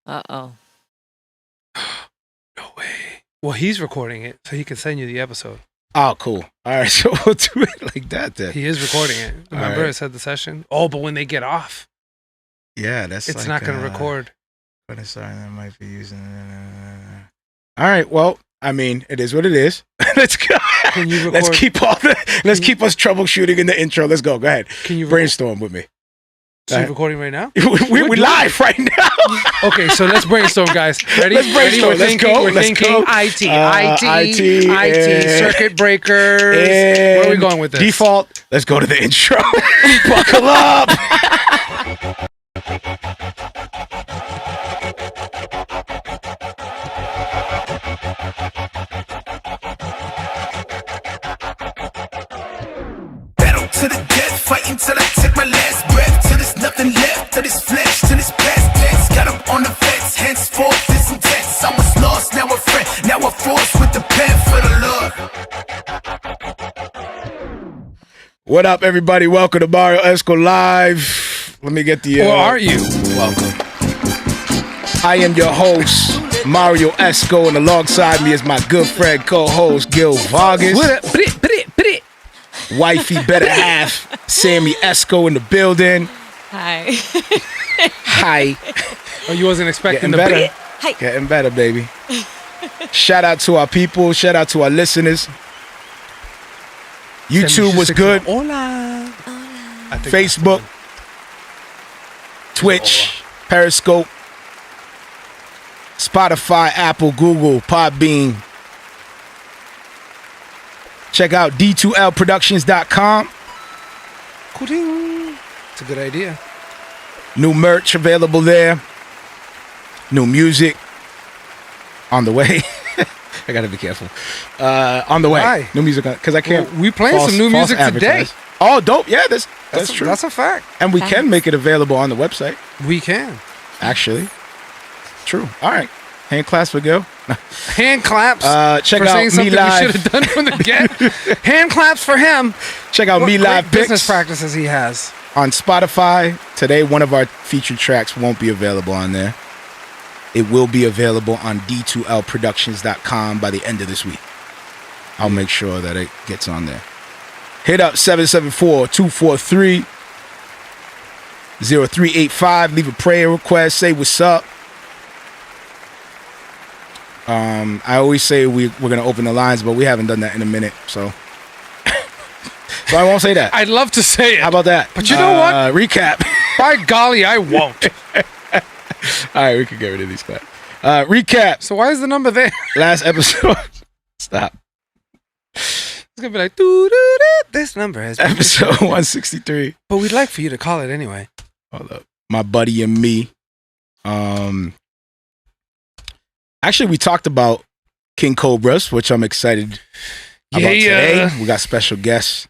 Uh-oh. No way. Well, he's recording it, so he can send you the episode. Oh, cool. All right, so we'll do it like that then. He is recording it. Remember, right. I said the session? Oh, but when they get off, Yeah, that's it's like, not going to record. But it's sorry, that might be using. All right, well, I mean, it is what it is. Let's go. Can you record? Let's keep us troubleshooting in the intro. Let's go. Go ahead. Can you Brainstorm with me. So you're recording right now? We're live right now. Okay, so let's brainstorm, guys. Ready? Let's brainstorm. Ready? Let's go. We're Let's thinking go. IT, circuit breakers. Where are we going with this? Default. Let's go to the intro. Buckle up. Battle to the death, fighting till I take my last breath. Till there's nothing left, till this flesh, till this past tense. Got up on the fence, henceforth this intense. I was lost, now a friend, now a force with the pen for the Lord. What up, everybody? Welcome to Marrio Esco Live. Let me get the. Or are you? Welcome. I am your host, Marrio Esco, and alongside me is my good friend, co-host Gil Vargas. What up? Wifey better half, Samy Esco in the building. Hi. Hi. Oh, you wasn't expecting Getting better. Hi. Getting better, baby. Shout out to our people. Shout out to our listeners. YouTube was good. Hola. I think Facebook, Twitch, Periscope, Spotify, Apple, Google, Podbean. Check out d2lproductions.com. It's a good idea. New merch available there. New music on the way. I gotta be careful. On the way. Why? New music because I can't. Well, we playing some new music today. advertise. Oh, dope! Yeah, that's true. That's a fact. And we can make it available on the website. We can. Actually, true. All right. Hand claps for Gil. Hand claps. Check for out saying Me something Live. we should have done from the get. Hand claps for him. Check out What Me great Live business Picks practices he has. on Spotify. Today, one of our featured tracks won't be available on there. It will be available on d2lproductions.com by the end of this week. I'll make sure that it gets on there. Hit up 774-243-0385. Leave a prayer request. Say what's up. I always say we're going to open the lines, but we haven't done that in a minute, so I won't say that. I'd love to say it. How about that? But you know what? Recap. By golly, I won't. All right, we can get rid of these claps. Recap. So why is the number there? Last episode. Stop. It's going to be like, doo-doo-doo, this number has been Episode 163. But we'd like for you to call it anyway. Hold up. My buddy and me. Actually, we talked about King Cobras, which I'm excited about today. We got special guests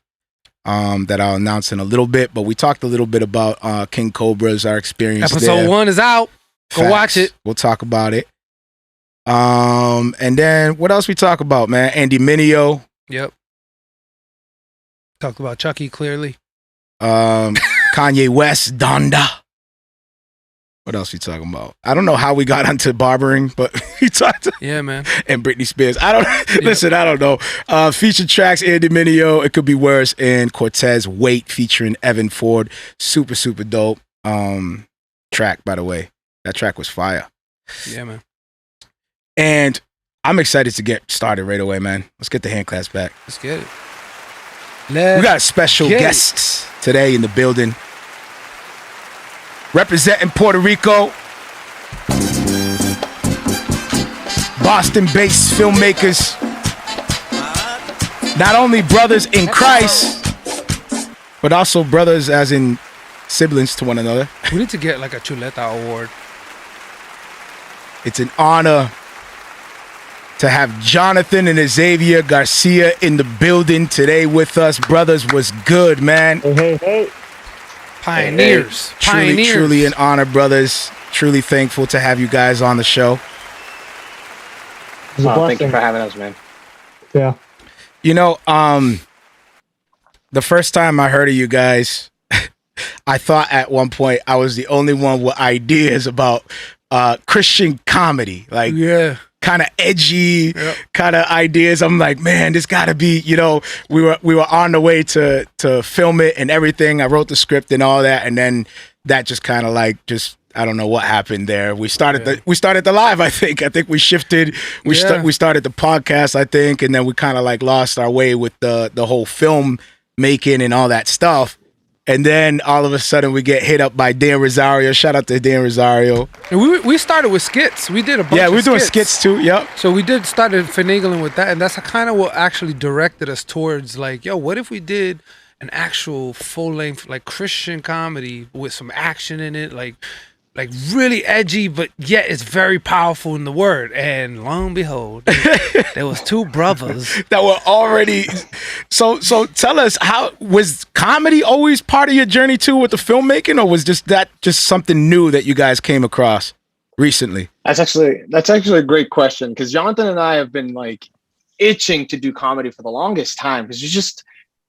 that I'll announce in a little bit, but we talked a little bit about King Cobras, our experience Episode there. 1 is out. Go Facts. watch it. We'll talk about it. And then what else we talk about, man? Andy Mineo. Yep. Talked about Chucky, clearly. Kanye West, Donda. What else we talking about? I don't know how we got onto barbering, but we talked. Yeah, man. And Britney Spears. I don't listen. I don't know. Featured tracks: Andy Mineo, It Could Be Worse, and Cortez Wait featuring Evan Ford. Super dope. Track, by the way. That track was fire. Yeah, man. And I'm excited to get started right away, man. Let's get the hand claps back. Let's get it. We got special guests today in the building. Representing Puerto Rico, Boston-based filmmakers, not only brothers in Christ, but also brothers as in siblings to one another. We need to get like a Chuleta award. It's an honor to have Jonathan and Xavier Garcia in the building today with us. Brothers, was good, man. Hey. Pioneers. Truly an honor, brothers. Truly thankful to have you guys on the show. Thank you for having us, man. Yeah. You know, the first time I heard of you guys, I thought at one point I was the only one with ideas about Christian comedy, like Yeah. kind of edgy, kind of ideas. I'm like, man, this got to be, you know, we were on the way to film it and everything. I wrote the script and all that, and then that just kind of like I don't know what happened there. We started the live. I think we shifted. We started the podcast. I think, and then we kind of like lost our way with the whole film making and all that stuff. And then all of a sudden we get hit up by Dan Rosario. Shout out to Dan Rosario. And we started with skits. We did a bunch of skits. Yeah, we're doing skits too. Yep. So we started finagling with that, and that's kind of what actually directed us towards like, yo, what if we did an actual full length like Christian comedy with some action in it, like really edgy, but yet it's very powerful in the word. And lo and behold, there was two brothers that were already. So tell us, how was comedy always part of your journey too with the filmmaking, or was just something new that you guys came across recently? That's actually a great question, because Jonathan and I have been like itching to do comedy for the longest time, because you just.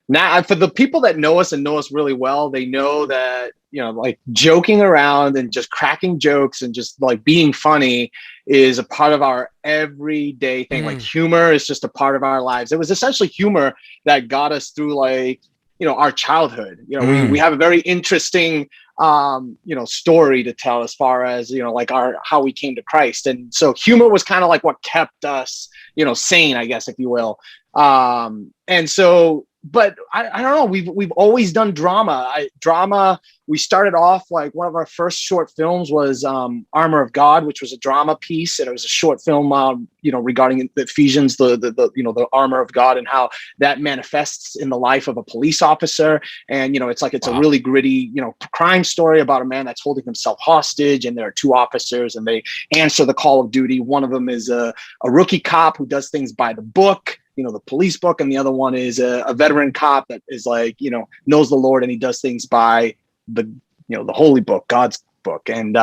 Now, for the people that know us and know us really well, they know that, you know, like joking around and just cracking jokes and just like being funny is a part of our everyday thing. Like humor is just a part of our lives. It was essentially humor that got us through like, you know, our childhood. You know, we have a very interesting, you know, story to tell as far as, you know, like how we came to Christ. And so humor was kind of like what kept us, you know, sane, I guess, if you will. And so, but I don't know. We've always done drama. We started off like one of our first short films was Armor of God, which was a drama piece, and it was a short film, you know, regarding the Ephesians, the you know, the armor of God and how that manifests in the life of a police officer. And you know, it's a really gritty, you know, crime story about a man that's holding himself hostage, and there are two officers, and they answer the call of duty. One of them is a rookie cop who does things by the book, you know, the police book, and the other one is a veteran cop that is like, you know, knows the Lord, and he does things by the, you know, the holy book, God's book. And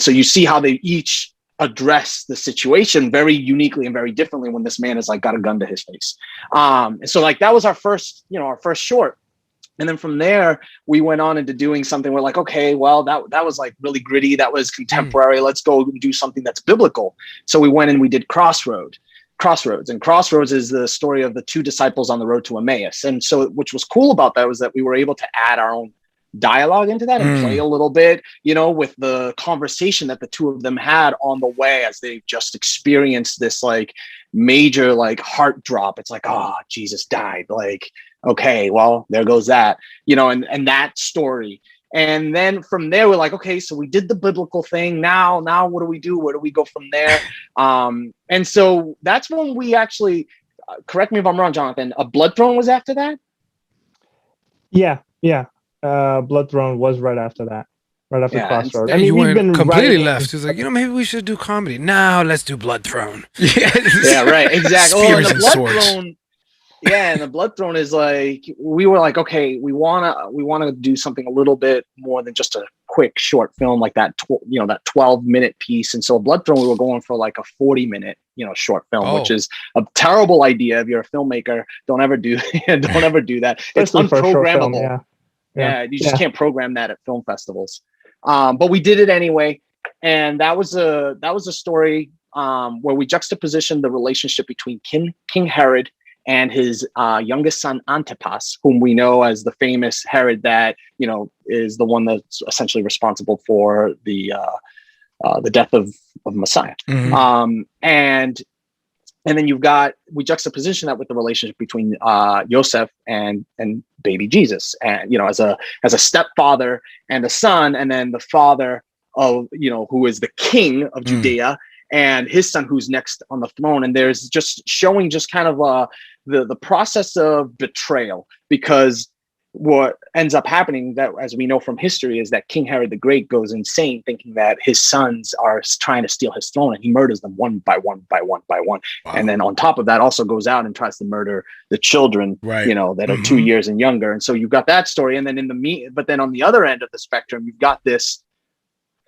so you see how they each address the situation very uniquely and very differently when this man is like got a gun to his face. And so like that was our first short. And then from there, we went on into doing something. We're like, okay, well, that was like really gritty. That was contemporary. Let's go and do something that's biblical. So we went and we did Crossroads. And Crossroads is the story of the two disciples on the road to Emmaus. And so which was cool about that was that we were able to add our own dialogue into that and play a little bit, you know, with the conversation that the two of them had on the way as they've just experienced this like major like heart drop. It's like, oh, Jesus died. Like, okay, well, there goes that, you know, and that story. And then from there, we're like, okay, so we did the biblical thing. Now what do we do? Where do we go from there? And so that's when we actually, correct me if I'm wrong, Jonathan, a Blood Throne was after that? Yeah. Blood Throne was right after that. Right after Crossroads. I mean, you went completely left. He's like, you know, maybe we should do comedy. Now let's do Blood Throne. Yeah, right. Exactly. Spears and swords. Throne, yeah, and the Blood Throne is like, we were like, okay, we wanna do something a little bit more than just a quick short film like that, you know, that 12-minute piece. And so Blood Throne, we were going for like a 40-minute, you know, short film, which is a terrible idea. If you're a filmmaker, don't ever do that. It's unprogrammable. Yeah, you just can't program that at film festivals. But we did it anyway, and that was a story where we juxtapositioned the relationship between King Herod and his youngest son Antipas, whom we know as the famous Herod that, you know, is the one that's essentially responsible for the death of Messiah. And then we juxtaposition that with the relationship between Joseph and baby Jesus, and, you know, as a stepfather and a son, and then the father of, you know, who is the king of Judea, and his son who's next on the throne. And there's just showing just kind of the process of betrayal, because what ends up happening, that as we know from history, is that King Herod the Great goes insane thinking that his sons are trying to steal his throne, and he murders them one by one. Wow. And then on top of that also goes out and tries to murder the children, you know, that are 2 years and younger. And so you've got that story. And then but then on the other end of the spectrum, you've got this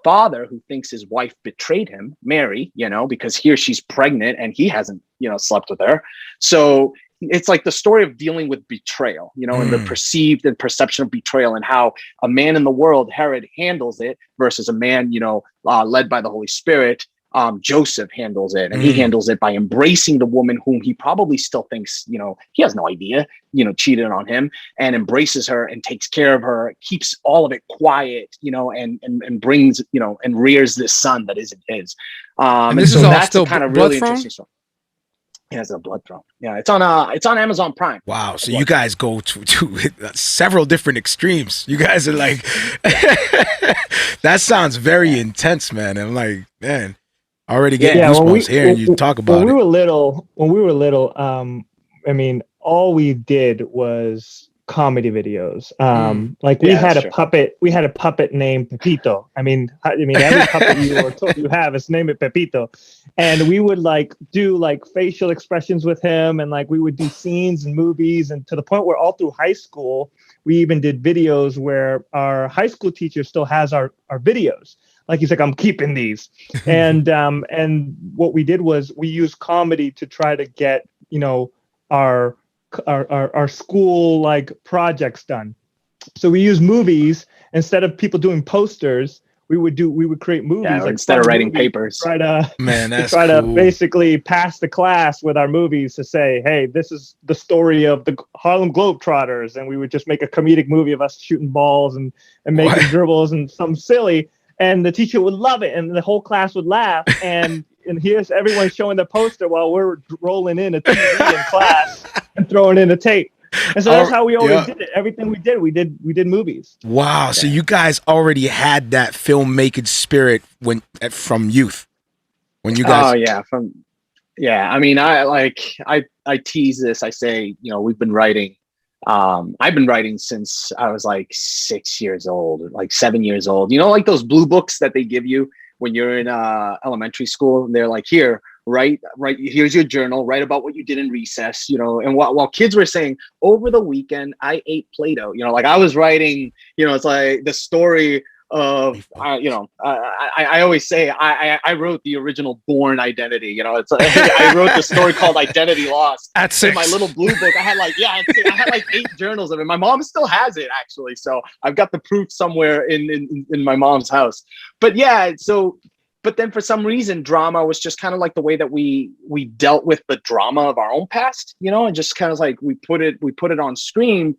father who thinks his wife betrayed him, Mary, you know, because here she's pregnant and he hasn't, you know, slept with her. So it's like the story of dealing with betrayal, you know, and the perceived and perception of betrayal, and how a man in the world, Herod, handles it versus a man, you know, led by the Holy Spirit, Joseph, handles it. And he handles it by embracing the woman whom he probably still thinks, you know, he has no idea, you know, cheated on him, and embraces her and takes care of her, keeps all of it quiet, you know, and brings, you know, and rears this son that isn't his. And this is all still kind of Blood really Throne? interesting story. Yeah, it's a Blood Throne. Yeah, it's on Amazon Prime. Wow, so you guys go to several different extremes. You guys are like, that sounds very intense, man. I'm like, man, already getting goosebumps hearing you talk about when we were little, I mean, all we did was comedy videos. Like we had a puppet named Pepito. I mean, every puppet you have is named Pepito, and we would like do like facial expressions with him, and like we would do scenes and movies, and to the point where all through high school we even did videos where our high school teacher still has our videos. Like he's like, I'm keeping these, and what we did was we used comedy to try to get, you know, our school like projects done. So we use movies instead of people doing posters. We would create movies, like instead of writing papers. Try to cool. Basically pass the class with our movies to say, hey, this is the story of the Harlem Globetrotters, and we would just make a comedic movie of us shooting balls and making dribbles and some silly, and the teacher would love it, and the whole class would laugh, and here's everyone showing the poster while we're rolling in a TV in class and throwing in a tape. And so that's how we always did it. Everything we did movies. Wow. Yeah. So you guys already had that filmmaking spirit from youth. When you guys I mean, I tease this. I say, you know, we've been writing. I've been writing since I was like 6 years old, like 7 years old. You know, like those blue books that they give you when you're in elementary school, and they're like, here, write, here's your journal, write about what you did in recess, you know. And while kids were saying, over the weekend, I ate Play-Doh, you know, like I was writing, you know, it's like the story of, you know, I always say I wrote the original Born Identity, you know. It's like, I wrote the story called Identity Lost. At 6. In my little blue book, I had like, I had like 8 journals of it. My mom still has it, actually. So I've got the proof somewhere in my mom's house. But yeah, but then for some reason, drama was just kind of like the way that we dealt with the drama of our own past, you know, and just kind of like we put it on screen,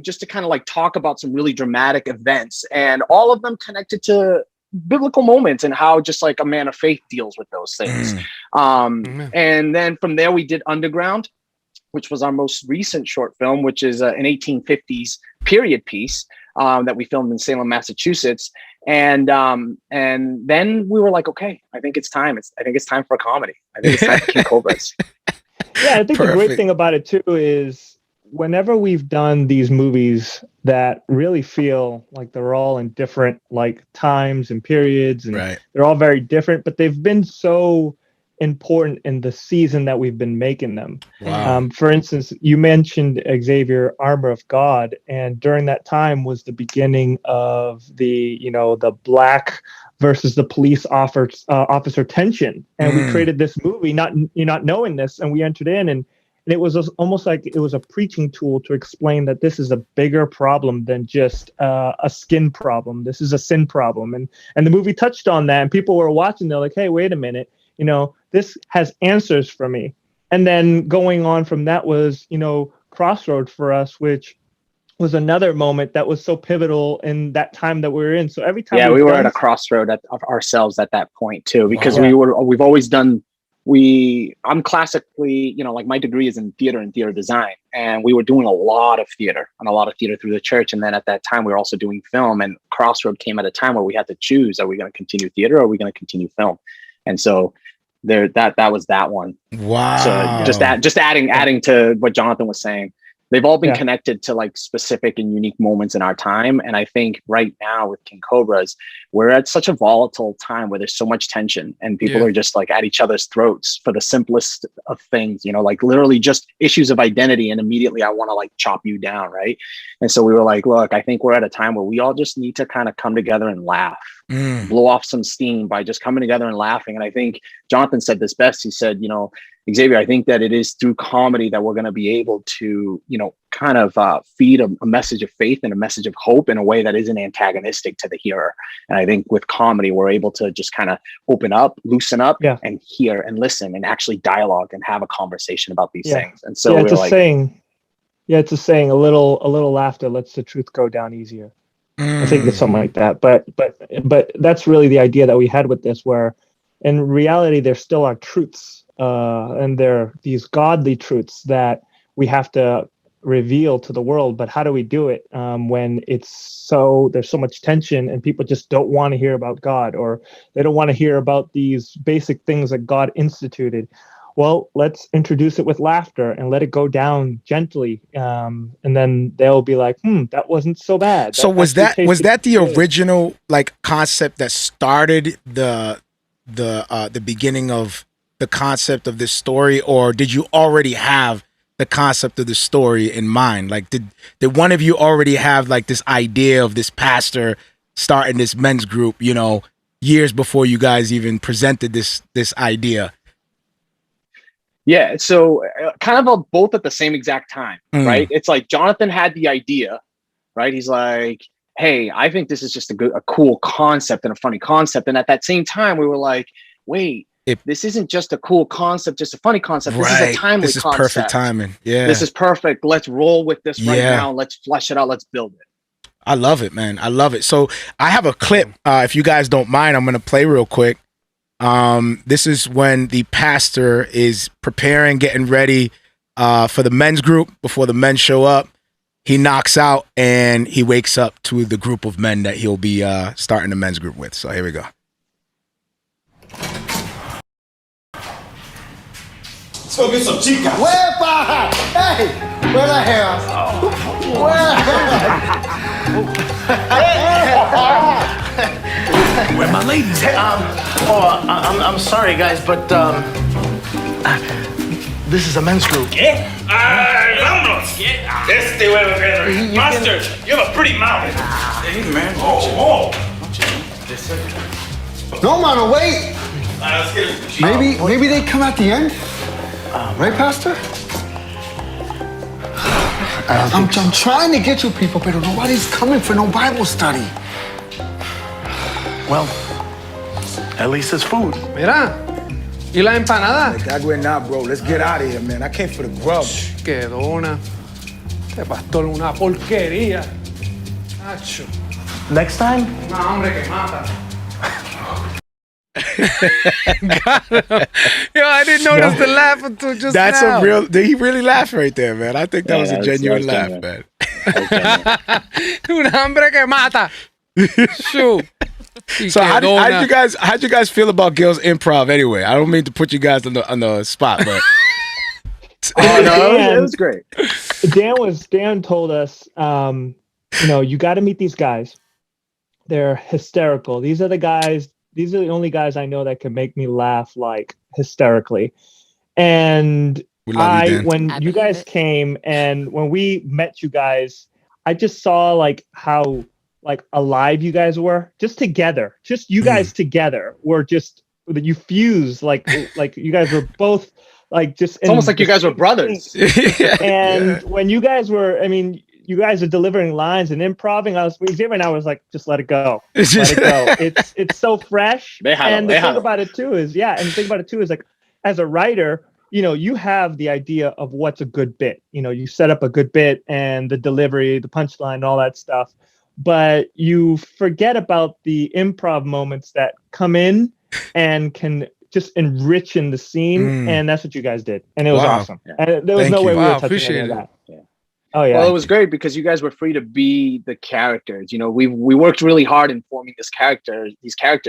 just to kind of like talk about some really dramatic events, and all of them connected to biblical moments and how just like a man of faith deals with those things. And then from there we did Underground, which was our most recent short film, which is an 1850s period piece that we filmed in Salem, Massachusetts. And then we were like, okay, I think it's time. I think it's time for a comedy. I think it's time for King Cobras. Yeah, I think the great thing about it too is whenever we've done these movies that really feel like they're all in different like times and periods, and they're all very different, but they've been so important in the season that we've been making them. Wow. For instance, you mentioned Xavier Armor of God, and during that time was the beginning of the, you know, the black versus the police officer tension, and we created this movie not knowing this, and we entered in, and it was almost like it was a preaching tool to explain that this is a bigger problem than just a skin problem. This is a sin problem, and the movie touched on that, and people were watching. They're like, hey, wait a minute. You know, this has answers for me. And then going on from that was, you know, Crossroad for us, which was another moment that was so pivotal in that time that we were in. So every time we were at a crossroad of ourselves at that point too, because we've always done, I'm classically, you know, like my degree is in theater and theater design, and we were doing a lot of theater through the church. And then at that time we were also doing film, and Crossroad came at a time where we had to choose, are we going to continue theater or are we going to continue film? And so that was that one. Wow. So just adding to what Jonathan was saying, they've all been connected to like specific and unique moments in our time. And I think right now with King Cobras, we're at such a volatile time where there's so much tension, and people are just like at each other's throats for the simplest of things, you know, like literally just issues of identity. And immediately I want to like chop you down. Right. And so we were like, look, I think we're at a time where we all just need to kind of come together and laugh, blow off some steam by just coming together and laughing. And I think Jonathan said this best. He said, you know, Xavier, I think that it is through comedy that we're going to be able to, you know, kind of feed a message of faith and a message of hope in a way that isn't antagonistic to the hearer. And I think with comedy, we're able to just kind of open up, loosen up, and hear and listen and actually dialogue and have a conversation about these things. And so it's a saying. Yeah, it's a saying. A little laughter lets the truth go down easier. I think it's something like that. But that's really the idea that we had with this, where in reality there still are truths, and they're these godly truths that we have to reveal to the world. But how do we do it when there's so much tension and people just don't want to hear about God, or they don't want to hear about these basic things that God instituted? Well, let's introduce it with laughter and let it go down gently, and then they'll be like, that wasn't so bad. So was that the original like concept that started the beginning of the concept of this story, or did you already have the concept of the story in mind? Like, did one of you already have like this idea of this pastor starting this men's group, you know, years before you guys even presented this idea? Yeah, so kind of both at the same exact time, right? It's like Jonathan had the idea, right? He's like, hey, I think this is just a cool concept and a funny concept. And at that same time, we were like, wait, this isn't just a cool concept, just a funny concept. This is a timely concept. This is perfect timing. Yeah. This is perfect. Let's roll with this right now. Let's flesh it out. Let's build it. I love it, man. I love it. So I have a clip. If you guys don't mind, I'm going to play real quick. This is when the pastor is preparing, getting ready for the men's group before the men show up. He knocks out and he wakes up to the group of men that he'll be starting the men's group with. So here we go. Let's go get some chicas. Wherepa? Hey, where the hell? Where my ladies at? I'm sorry, guys, but this is a men's group. ¿Qué? Vámonos. Este huevo, Master, you have a pretty mouth. Hey, man. Oh. No, man, wait. Let's get it. Maybe they come at the end. Right, Pastor? I'm trying to get you people, but nobody's coming for no Bible study. Well, at least it's food. Mira, ¿y la empanada? Me cago en nada, bro. Let's get out of here, man. I came for the grub. Quedona. Este pastor una porquería. Nacho. Next time? No, hombre, que mata. Yo, I didn't notice the laugh until just That's now. he really laughed right there, man. I think that was a genuine laugh, man. Un hambre que mata. Shoot. So how'd you guys feel about Gil's improv anyway? I don't mean to put you guys on the spot, but it was great. Dan told us, you got to meet these guys. They're hysterical. These are the only guys I know that can make me laugh like hysterically. And when you guys came and when we met you guys, I just saw like how like alive you guys were just together. Just you guys together were just you fused like you guys were both like just. It's almost like you guys were brothers. And when you guys were, you guys are delivering lines and improving. Xavier and I was like, just let it go. Let it go. It's so fresh. The thing about it too is like, as a writer, you have the idea of what's a good bit. You set up a good bit and the delivery, the punchline, all that stuff. But you forget about the improv moments that come in and can just enrich in the scene. And that's what you guys did. And it was awesome. Yeah. And there was no way we were touching any of that. Yeah. Oh yeah. Well, it was great because you guys were free to be the characters. We worked really hard in forming these characters.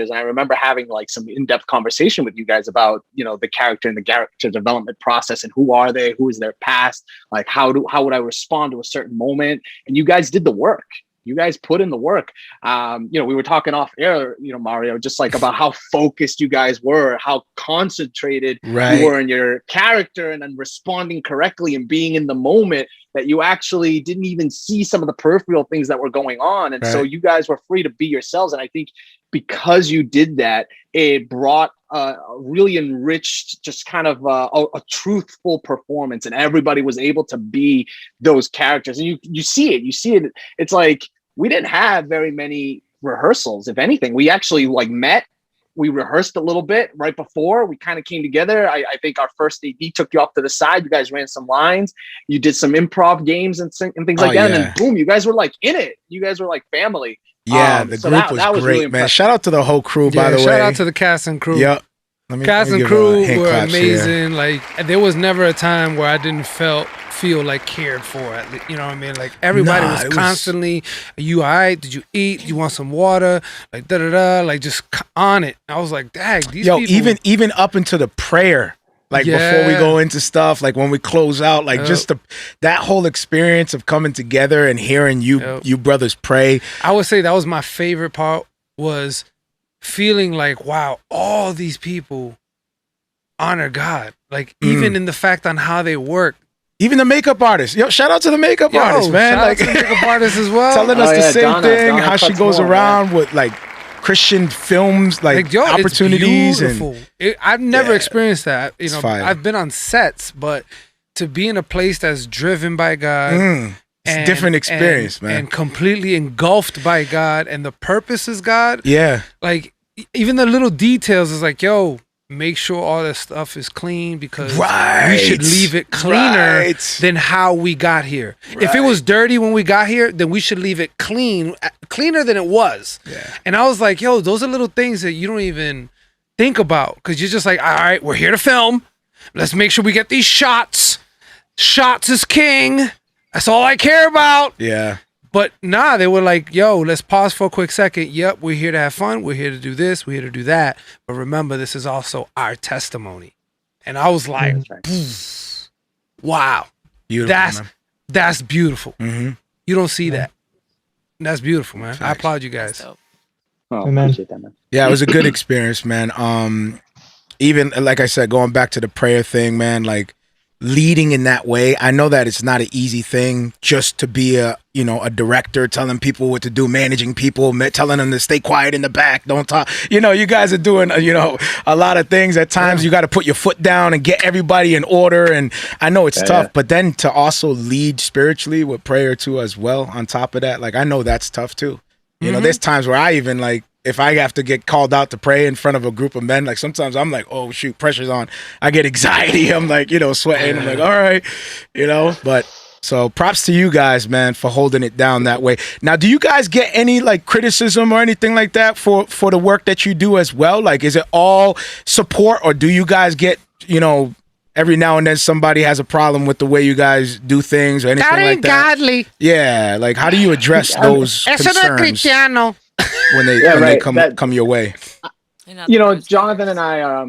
And I remember having like some in-depth conversation with you guys about, the character and the character development process and who are they, who is their past, like how would I respond to a certain moment? And you guys did the work. You guys put in the work. We were talking off air, Mario, just like about how focused you guys were, how concentrated you were in your character and then responding correctly and being in the moment, that you actually didn't even see some of the peripheral things that were going on. And so you guys were free to be yourselves. And I think because you did that, it brought really enriched, just kind of a truthful performance, and everybody was able to be those characters. And you see it. It's like we didn't have very many rehearsals. If anything, we actually like met. We rehearsed a little bit right before we kind of came together. I think our first AD took you off to the side. You guys ran some lines. You did some improv games and things like that. And then boom, you guys were like in it. You guys were like family. Yeah, the group was great, really man. Shout out to the whole crew, by the way. Shout out to the cast and crew. Yep. Cast and crew were amazing. Like, there was never a time where I didn't feel like cared for. You know what I mean? Like, everybody was constantly, "Are you all right? Did you eat? You want some water?" Like, da-da-da. Like, just on it. I was like, dang, these people. Even up into the prayer. Like, before we go into stuff, like when we close out, like just that whole experience of coming together and hearing you brothers pray. I would say that was my favorite part, was feeling like, wow, all these people honor God. Like, even in the fact on how they work. Even the makeup artist. Yo, shout out to the makeup artist, man. Shout out to the makeup artist as well. Telling us the same thing, how she goes around with like Christian films, like opportunities. I've never experienced that. You know, I've been on sets, but to be in a place that's driven by God, it's a different experience, man, and completely engulfed by God, and the purpose is God. Yeah, like even the little details is like, yo, make sure all that stuff is clean, because we should leave it cleaner than how we got here. If it was dirty when we got here, then we should leave it cleaner than it was. Yeah. And I was like, yo, those are little things that you don't even think about, because you're just like, all right, we're here to film. Let's make sure we get these shots. Shots is king. That's all I care about. Yeah. But nah, they were like, yo, let's pause for a quick second. Yep, we're here to have fun. We're here to do this. We're here to do that. But remember, this is also our testimony. And I was like, wow. Beautiful, that's beautiful. Mm-hmm. You don't see that. That's beautiful, man. I applaud you guys. Appreciate that, man. Yeah, it was a good experience, man. Even like I said, going back to the prayer thing, man, like leading in that way. I know that it's not an easy thing just to be a director, telling people what to do, managing people, telling them to stay quiet in the back, don't talk. You know, you guys are doing, a lot of things. At times you got to put your foot down and get everybody in order. And I know it's tough, but then to also lead spiritually with prayer too as well on top of that, like, I know that's tough too. You know, there's times where I even like, if I have to get called out to pray in front of a group of men, like sometimes I'm like, oh shoot, pressure's on. I get anxiety. I'm like, sweating. I'm like, all right, but so props to you guys, man, for holding it down that way. Now, do you guys get any like criticism or anything like that for the work that you do as well? Like, is it all support, or do you guys get, every now and then somebody has a problem with the way you guys do things or anything like that? Godly. Yeah, like how do you address those concerns? When they come your way, Jonathan and I,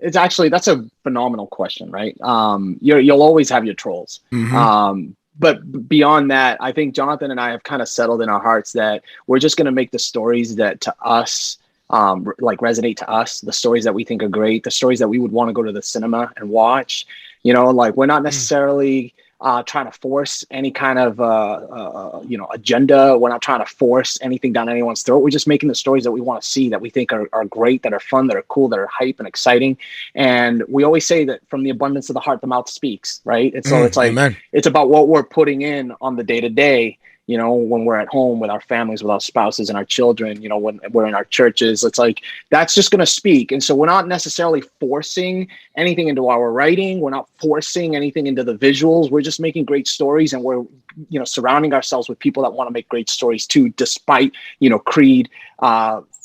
it's actually, that's a phenomenal question, right? You'll always have your trolls. But beyond that, I think Jonathan and I have kind of settled in our hearts that we're just going to make the stories that to us, like resonate to us, the stories that we think are great, the stories that we would want to go to the cinema and watch. Like, we're not necessarily trying to force any kind of agenda. We're not trying to force anything down anyone's throat. We're just making the stories that we want to see, that we think are great, that are fun, that are cool, that are hype and exciting. And we always say that from the abundance of the heart, the mouth speaks, right? And so it's like, amen. It's about what we're putting in on the day-to-day, when we're at home with our families, with our spouses and our children, when we're in our churches. It's like, that's just going to speak. And so we're not necessarily forcing anything into our writing. We're not forcing anything into the visuals. We're just making great stories, and we're, surrounding ourselves with people that want to make great stories too, despite, creed,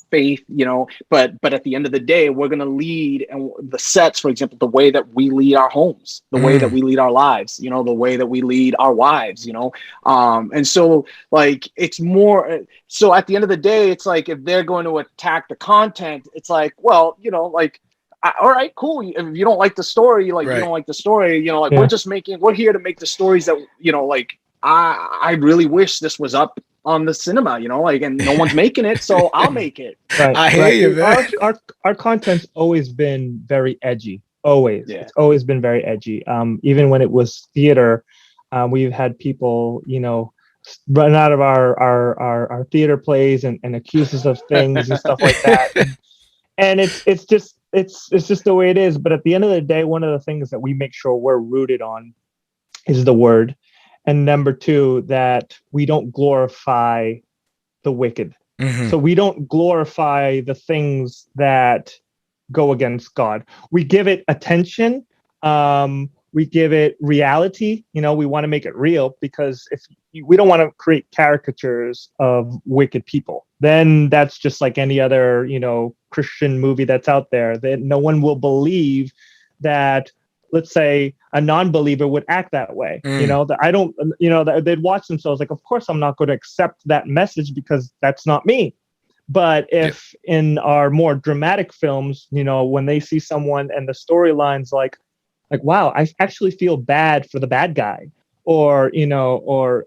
faith, but at the end of the day, we're going to lead, and the sets, for example, the way that we lead our homes, the way that we lead our lives, the way that we lead our wives, and so like, it's more, so at the end of the day, it's like, if they're going to attack the content, it's like, well, all right, cool. If you don't like the story, you don't like the story, we're here to make the stories that, I really wish this was up on the cinema, and no one's making it, so I'll make it. Right. I hear you, man. Our content's always been very edgy. Always. Yeah. It's always been very edgy. Even when it was theater, we've had people, run out of our theater plays and accuse us of things and stuff like that. And it's just the way it is. But at the end of the day, one of the things that we make sure we're rooted on is the word. And number two, that we don't glorify the wicked. Mm-hmm. So we don't glorify the things that go against God. We give it attention. We give it reality. We want to make it real, because if we don't want to create caricatures of wicked people, then that's just like any other, Christian movie that's out there, that no one will believe that, let's say, a non-believer would act that way. That I don't, they'd watch themselves like, of course, I'm not going to accept that message because that's not me. But if in our more dramatic films, when they see someone and the storyline's like, wow, I actually feel bad for the bad guy, or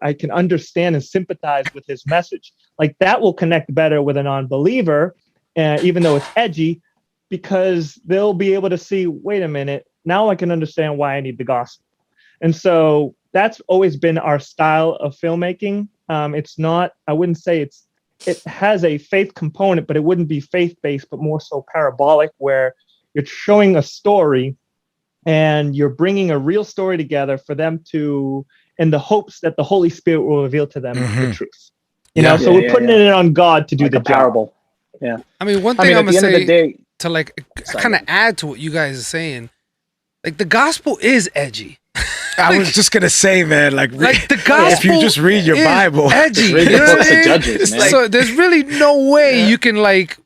I can understand and sympathize with his message. Like, that will connect better with a non-believer, even though it's edgy, because they'll be able to see, wait a minute, now I can understand why I need the gospel. And so that's always been our style of filmmaking. It's not, I wouldn't say it has a faith component, but it wouldn't be faith-based, but more so parabolic, where you're showing a story and you're bringing a real story together for them to, in the hopes that the Holy Spirit will reveal to them the truth. So we're putting it on God to do the parable. job. Yeah. I mean, one thing I'm going to say to kind of add to what you guys are saying, like, the gospel is edgy. I was just gonna say, man, like the gospel. If you just read your Bible, edgy. Read the books of Judges, man. So there's really no way you can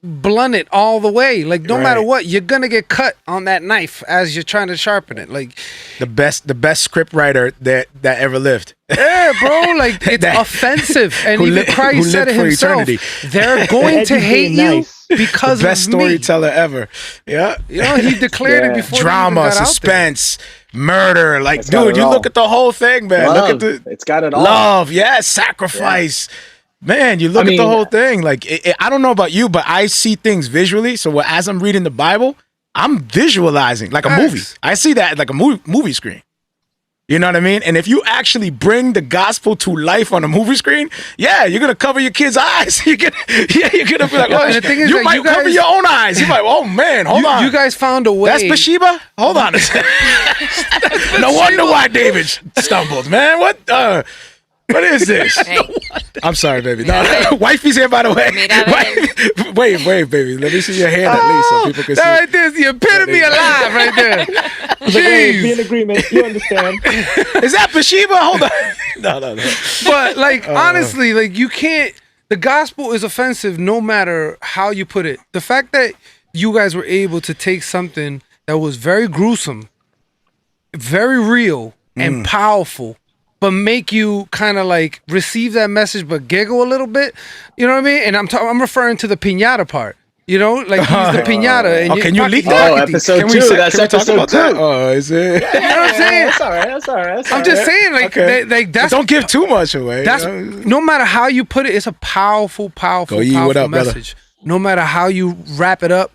blunt it all the way. Like, no matter what, you're gonna get cut on that knife as you're trying to sharpen it. Like, the best script writer that ever lived. Yeah, bro. Like, it's offensive, and even Christ said it himself. They're going to hate you because the best of me. Storyteller ever. Yeah, he declared it before. Drama, suspense, murder. Like, dude, you look at the whole thing, man. Love. Look at it's got it all. Love, sacrifice. Yeah. Man, you look at the whole thing. Like, I don't know about you, but I see things visually. So as I'm reading the Bible, I'm visualizing like a movie. I see that like a movie screen. You know what I mean? And if you actually bring the gospel to life on a movie screen, you're gonna cover your kids' eyes. You're gonna be like, oh, and the thing is, you might cover your own eyes. You might, oh man, hold on. You guys found a way. That's Bathsheba? Hold on a second. No wonder why David stumbled, man. What is this? Hey. I'm sorry, baby. No, wifey's here, by the way. Wait, baby. Let me see your hand at least so people can see. That right there's the epitome of live right there. Jeez. Be in agreement. You understand. Is that Bathsheba? Hold on. No. But honestly, you can't. The gospel is offensive no matter how you put it. The fact that you guys were able to take something that was very gruesome, very real, and powerful, but make you kind of receive that message, but giggle a little bit. You know what I mean? And I'm referring to the piñata part. He's the piñata. And can you leak that? Episode 2. That's episode 2. Oh, is it? You know what I'm saying? That's all right. I'm just saying, that's. Don't give too much away. That's no matter how you put it. It's a powerful message. Brother? No matter how you wrap it up,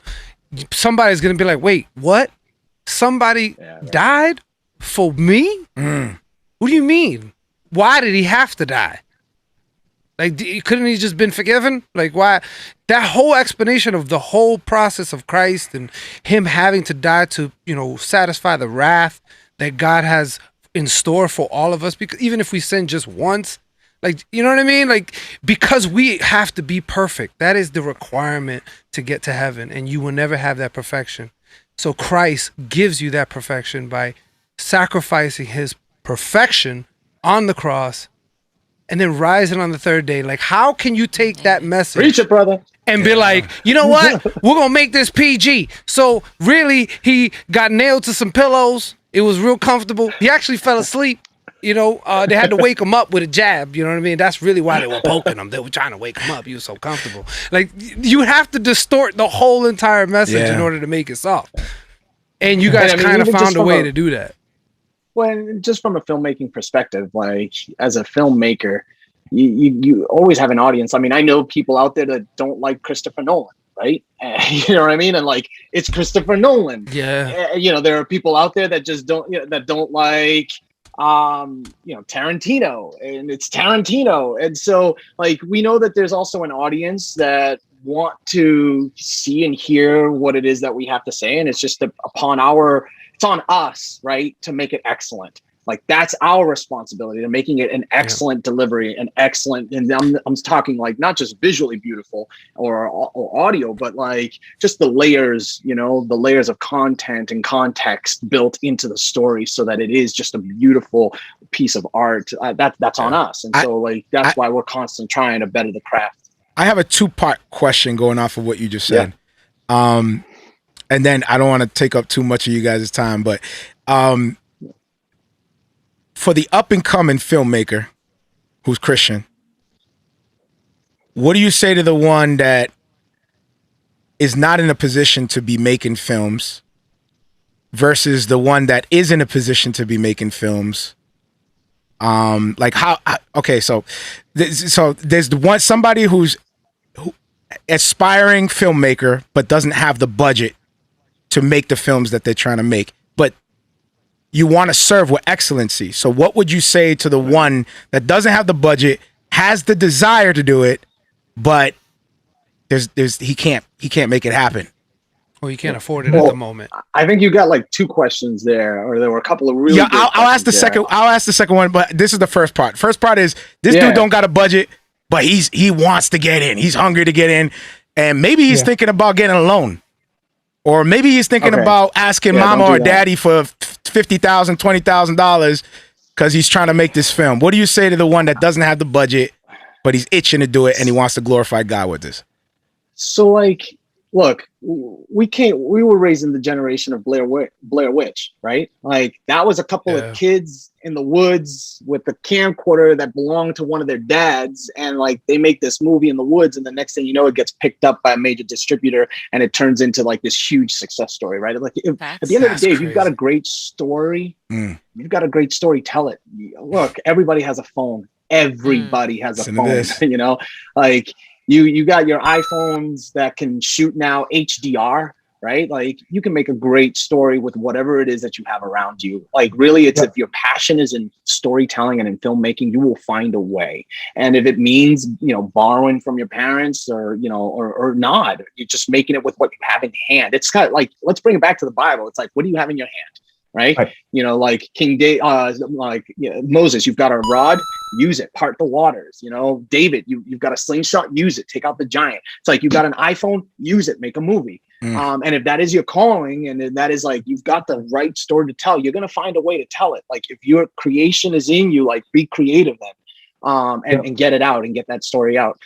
somebody's gonna be like, "Wait, what? Somebody died for me? What do you mean? Why did he have to die? Couldn't he just been forgiven? Why? That whole explanation of the whole process of Christ and him having to die to, satisfy the wrath that God has in store for all of us. Because even if we sin just once, you know what I mean? Because we have to be perfect. That is the requirement to get to heaven, and you will never have that perfection. So Christ gives you that perfection by sacrificing his perfection on the cross and then rising on the third day. How can you take that message? Preach it, brother. And be like, you know what? We're going to make this PG. So really, he got nailed to some pillows. It was real comfortable. He actually fell asleep. They had to wake him up with a jab. You know what I mean? That's really why they were poking him. They were trying to wake him up. He was so comfortable. You have to distort the whole entire message in order to make it soft. And you guys kind of found a way to do that. Well, just from a filmmaking perspective, as a filmmaker, you always have an audience. I mean, I know people out there that don't like Christopher Nolan, right? You know what I mean? And it's Christopher Nolan. Yeah. There are people out there that just don't like Tarantino, and it's Tarantino. And so like, we know that there's also an audience that want to see and hear what it is that we have to say. And it's just it's on us, right, to make it excellent. Like, that's our responsibility, to making it an excellent delivery, an excellent, and I'm talking like not just visually beautiful or audio, but like just the layers, the layers of content and context built into the story, so that it is just a beautiful piece of art. That's on us. And so like, that's why we're constantly trying to better the craft. I have a 2-part question going off of what you just said. And then I don't want to take up too much of you guys' time, but for the up-and-coming filmmaker who's Christian, what do you say to the one that is not in a position to be making films versus the one that is in a position to be making films? Like how okay, so there's the somebody who's aspiring filmmaker but doesn't have the budget to make the films that they're trying to make, but you want to serve with excellency. So what would you say to the one that doesn't have the budget, has the desire to do it, but he can't make it happen? Or he can't afford it at the moment. I think you got like 2 questions there, or there were a couple of really. Yeah, I'll ask the second. I'll ask the second one, but this is the first part. First part is this dude don't got a budget, but he wants to get in. He's hungry to get in, and maybe he's thinking about getting a loan, or maybe he's thinking about asking mama or daddy for $50,000, $20,000 because he's trying to make this film. What do you say to the one that doesn't have the budget, but he's itching to do it and he wants to glorify God with this? So like, look, we were raised in the generation of Blair Witch, right? Like, that was a couple of kids in the woods with a camcorder that belonged to one of their dads, and like, they make this movie in the woods, and the next thing you know, it gets picked up by a major distributor and it turns into like this huge success story, right? Like, at the end of the day, if you've got a great story, you've got a great story, tell it. Look, everybody has a phone. Everybody has a phone, like, you got your iPhones that can shoot now HDR, right? Like, you can make a great story with whatever it is that you have around you. Like, really, it's if your passion is in storytelling and in filmmaking, you will find a way. And if it means, borrowing from your parents or not, you're just making it with what you have in hand. It's kind of like, let's bring it back to the Bible. It's like, what do you have in your hand? Right? Like Moses, you've got a rod, use it, part the waters. David, you've got a slingshot, use it, take out the giant. It's like, you've got an iPhone, use it, make a movie. And if that is your calling, and that is like, you've got the right story to tell, you're going to find a way to tell it. Like, if your creation is in you, like, be creative then, and get it out and get that story out.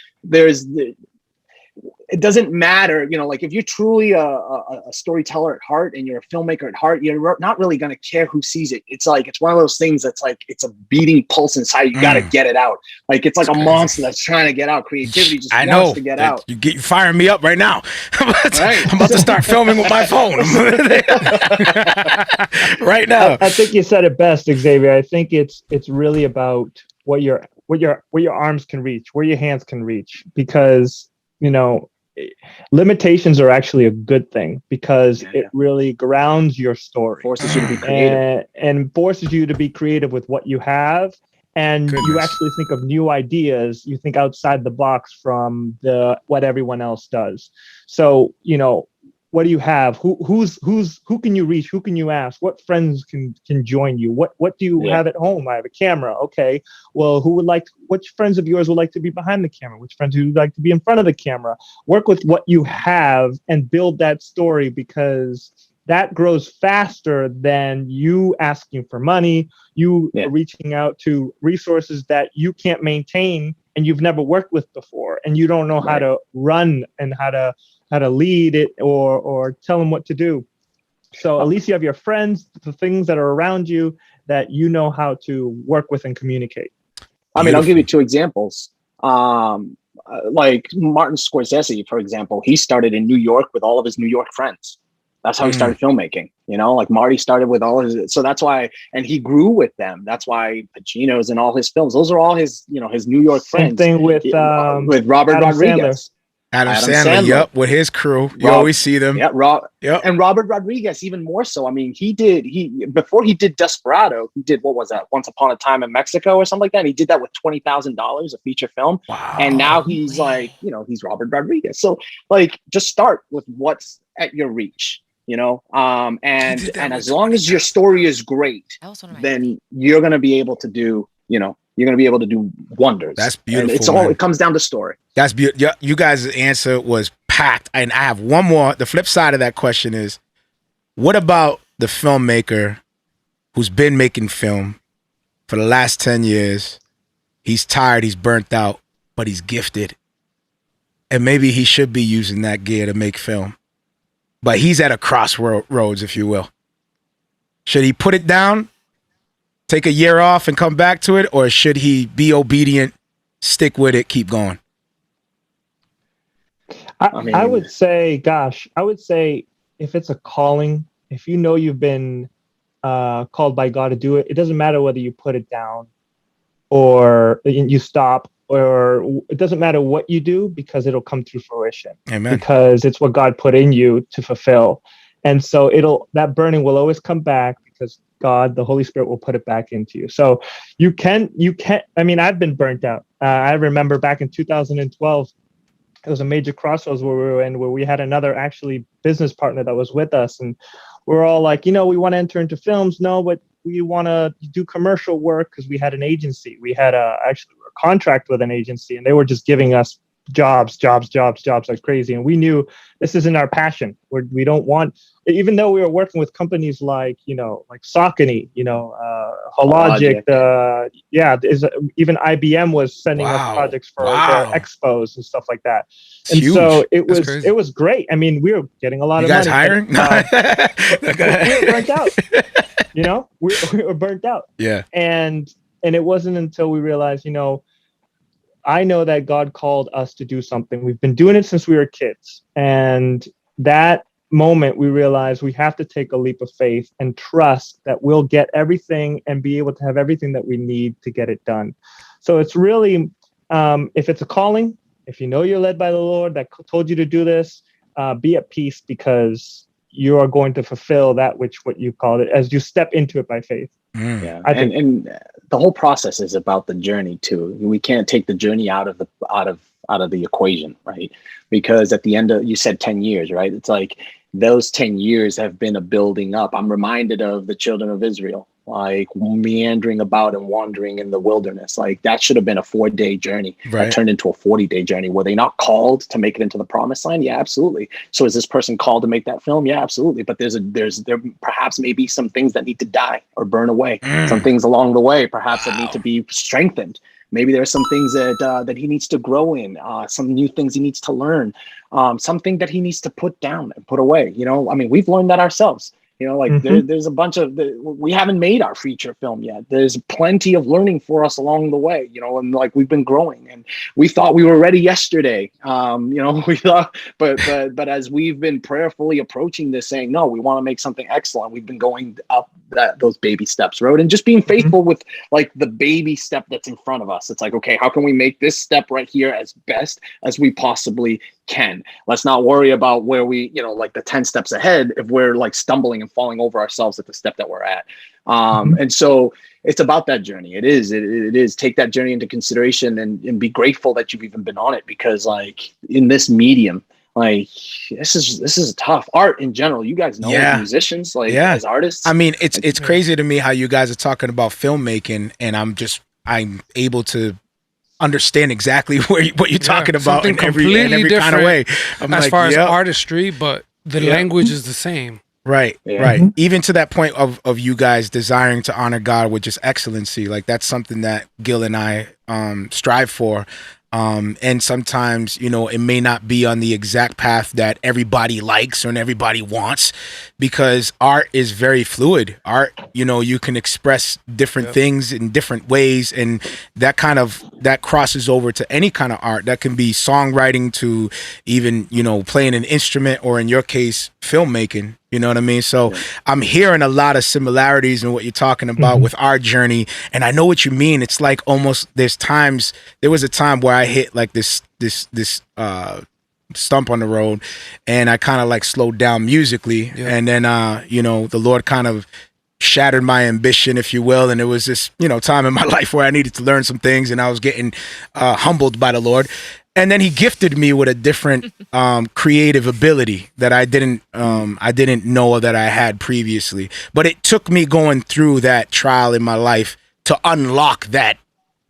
It doesn't matter, like, if you're truly a storyteller at heart and you're a filmmaker at heart, you're not really going to care who sees it. It's like, it's one of those things that's like, it's a beating pulse inside. You got to get it out. Like, it's like a monster that's trying to get out. Creativity just wants to get out. You're firing me up right now. I'm about to start filming with my phone right now. I think you said it best, Xavier. I think it's really about what your arms can reach, where your hands can reach, because limitations are actually a good thing, because it really grounds your story, forces you to be creative, and forces you to be creative with what you have. And you actually think of new ideas. You think outside the box from what everyone else does. So, what do you have? Who can you reach? Who can you ask? What friends can join you? What do you have at home? I have a camera. Okay. Well, which friends of yours would like to be behind the camera? Which friends would like to be in front of the camera? Work with what you have and build that story, because that grows faster than you asking for money, you reaching out to resources that you can't maintain and you've never worked with before, and you don't know how to run and how to lead it or tell them what to do. So at least you have your friends, the things that are around you that you know how to work with and communicate. I mean, I'll give you 2 examples. Like Martin Scorsese, for example, he started in New York with all of his New York friends. That's how he started filmmaking. Like Marty started with all his, so that's why, and he grew with them. That's why Pacino's and all his films, those are all his, his New York friends. Same thing with Robert Adam Rodriguez. Adam Sandler, yep, with his crew. You always see them. Yeah, and Robert Rodriguez, even more so. I mean, before he did Desperado, he did, what was that, Once Upon a Time in Mexico or something like that. And he did that with $20,000, a feature film. Wow. And now he's like, he's Robert Rodriguez. So like, just start with what's at your reach, and as long as your story is great, then you're going to be able to do, you're going to be able to do wonders. That's beautiful. And it comes down to story. That's beautiful. Yeah, you guys' answer was packed. And I have one more. The flip side of that question is, what about the filmmaker who's been making film for the last 10 years? He's tired, he's burnt out, but he's gifted. And maybe he should be using that gear to make film. But he's at a crossroads, if you will. Should he put it down, take a year off and come back to it, or should he be obedient, stick with it, keep going? I would say, if it's a calling, if you've been called by God to do it, it doesn't matter whether you put it down or you stop, or it doesn't matter what you do, because it'll come to fruition. Amen. Because it's what God put in you to fulfill. And so that burning will always come back, because God, the Holy Spirit, will put it back into you. So you can, I've been burnt out. I remember back in 2012, it was a major crossroads where we were in, where we had another actually business partner that was with us. And we're all like, we want to enter into films. No, but we want to do commercial work, because we had an agency. We had a contract with an agency, and they were just giving us jobs like crazy. And we knew this isn't our passion. We don't want, even though we were working with companies like Saucony, Hologic, even IBM was sending us projects for their expos and stuff like that. And so it was great. I mean, we were getting a lot of money. You guys hiring? We were burnt out. We were burnt out. Yeah. And it wasn't until we realized, I know that God called us to do something. We've been doing it since we were kids. And that moment, we realized we have to take a leap of faith and trust that we'll get everything and be able to have everything that we need to get it done. So it's really, if it's a calling, if you're led by the Lord that told you to do this, be at peace, because you are going to fulfill that what you called it as you step into it by faith. Yeah, and the whole process is about the journey too. We can't take the journey out of the equation, right? Because at the end of, you said 10 years, right? It's like those 10 years have been a building up. I'm reminded of the children of Israel, like meandering about and wandering in the wilderness. Like that should have been a 4-day journey that turned into a 40-day journey. Were they not called to make it into the promised land? Yeah, absolutely. So is this person called to make that film? Yeah, absolutely. But there perhaps maybe some things that need to die or burn away. Some things along the way, perhaps that need to be strengthened. Maybe there are some things that he needs to grow in, some new things he needs to learn, something that he needs to put down and put away. We've learned that ourselves. There's a bunch of, we haven't made our feature film yet. There's plenty of learning for us along the way, and like we've been growing, and we thought we were ready yesterday. We thought, but as we've been prayerfully approaching this, saying, no, we want to make something excellent. We've been going up those baby steps road and just being faithful with like the baby step that's in front of us. It's like, okay, how can we make this step right here as best as we possibly can? Let's not worry about where we, like the 10 steps ahead if we're like stumbling and falling over ourselves at the step that we're at. And so it's about that journey. It is take that journey into consideration and be grateful that you've even been on it, because like in this medium, like this is tough. Art in general, you guys know, as musicians, as artists. It's crazy to me how you guys are talking about filmmaking, and I'm able to understand exactly what you're talking about in every kind of way. As far as artistry, but the language is the same. Right. Even to that point of you guys desiring to honor God with just excellency, like that's something that Gil and I strive for. And sometimes, it may not be on the exact path that everybody likes or everybody wants, because art is very fluid. Art, you can express different things in different ways, and that crosses over to any kind of art. That can be songwriting to even, playing an instrument, or in your case, filmmaking. You know what I mean? So I'm hearing a lot of similarities in what you're talking about with our journey. And I know what you mean. It's like almost there was a time where I hit like this stump on the road, and I kind of like slowed down musically. Yeah. And then, you know, the Lord kind of shattered my ambition, if you will. And it was this, you know, time in my life where I needed to learn some things, and I was getting humbled by the Lord. And then he gifted me with a different creative ability that I didn't know that I had previously. But it took me going through that trial in my life to unlock that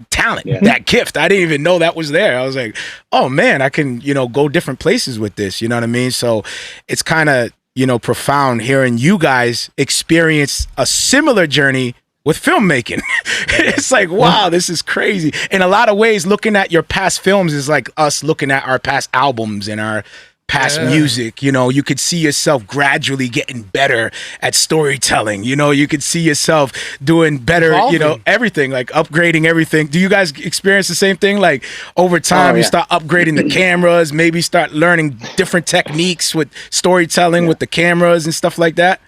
talent, that gift. I didn't even know that was there. I was like, oh man, I can, you know, go different places with this. You know what I mean? So it's kind of, you know, profound hearing you guys experience a similar journey with filmmaking. It's like, wow, this is crazy. In a lot of ways, looking at your past films is like us looking at our past albums and our past music. You know, you could see yourself gradually getting better at storytelling. You know, you could see yourself doing better, you know, everything, like upgrading everything. Do you guys experience the same thing? Like over time, you start upgrading the cameras, maybe start learning different techniques with storytelling with the cameras and stuff like that?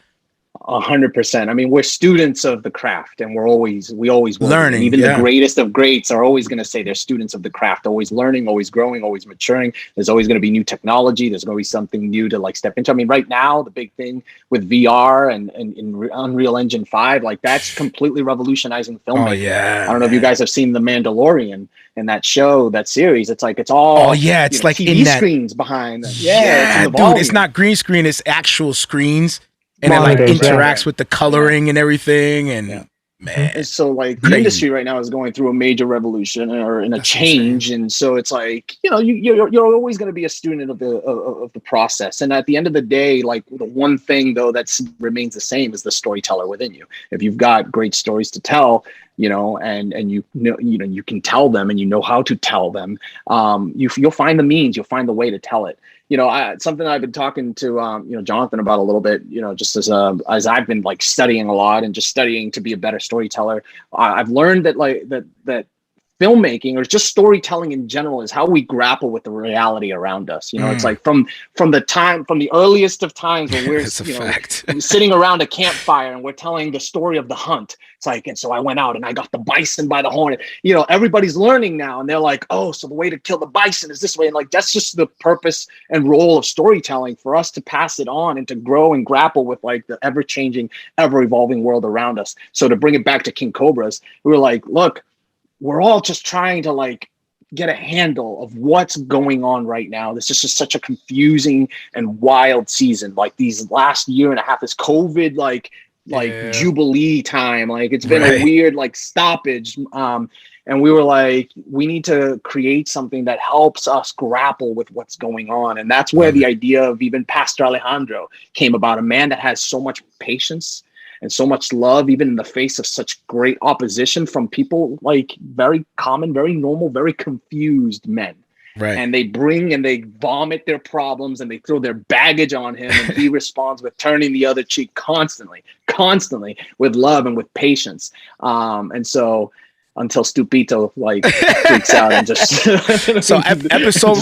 100%. I mean, we're students of the craft, and we always learning. Even the greatest of greats are always going to say they're students of the craft, always learning, always growing, always maturing. There's always going to be new technology. There's going to be something new to like step into. I mean, right now, the big thing with VR and Unreal Engine 5, like that's completely revolutionizing filmmaking. Oh yeah. I don't know if you guys have seen The Mandalorian and that show, that series. It's like it's all it's like TV in that screens behind. Yeah, dude, it's not green screen, it's actual screens. And it like interacts with the coloring and everything, and man. And so like the industry right now is going through a major revolution or in a change, and so it's like, you know, you're always going to be a student of the process. And at the end of the day, like the one thing though that remains the same is the storyteller within you. If you've got great stories to tell, you know, and you know you can tell them, and you know how to tell them, you'll find the means, you'll find the way to tell it. You know, something I've been talking to, you know, Jonathan about a little bit, you know, just as I've been like studying a lot and just studying to be a better storyteller. I've learned that that filmmaking or just storytelling in general is how we grapple with the reality around us. You know, it's like from the earliest of times when we're sitting around a campfire and we're telling the story of the hunt. It's like, and so I went out and I got the bison by the horn. You know, everybody's learning now, and they're like, oh, so the way to kill the bison is this way. And like, that's just the purpose and role of storytelling, for us to pass it on and to grow and grapple with like the ever-changing, ever-evolving world around us. So to bring it back to King Cobras, we were like, look, we're all just trying to like get a handle of what's going on right now. This is just such a confusing and wild season. Like these last year and a half, this COVID jubilee time, like it's been a weird like stoppage. And we were like, we need to create something that helps us grapple with what's going on. And that's where the idea of even Pastor Alejandro came about, a man that has so much patience and so much love, even in the face of such great opposition from people like very common, very normal, very confused men. Right. And they bring and they vomit their problems and they throw their baggage on him, and he responds with turning the other cheek constantly with love and with patience. And so until Stupito like freaks out and just so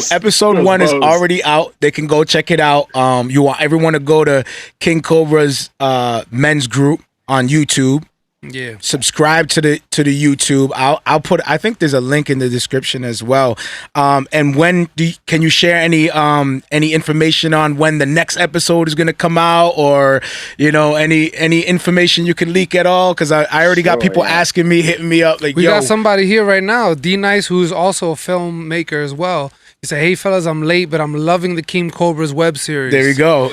episode 1 is already out. They can go check it out. You want everyone to go to King Cobra's men's group on YouTube. Yeah, subscribe to the YouTube. I'll put, I think there's a link in the description as well. And when can you share any information on when the next episode is going to come out, or you know any information you can leak at all? Because I already got people asking me, hitting me up like, we got somebody here right now, D Nice, who's also a filmmaker as well. He said, hey fellas, I'm late, but I'm loving the King Cobras web series. There you go.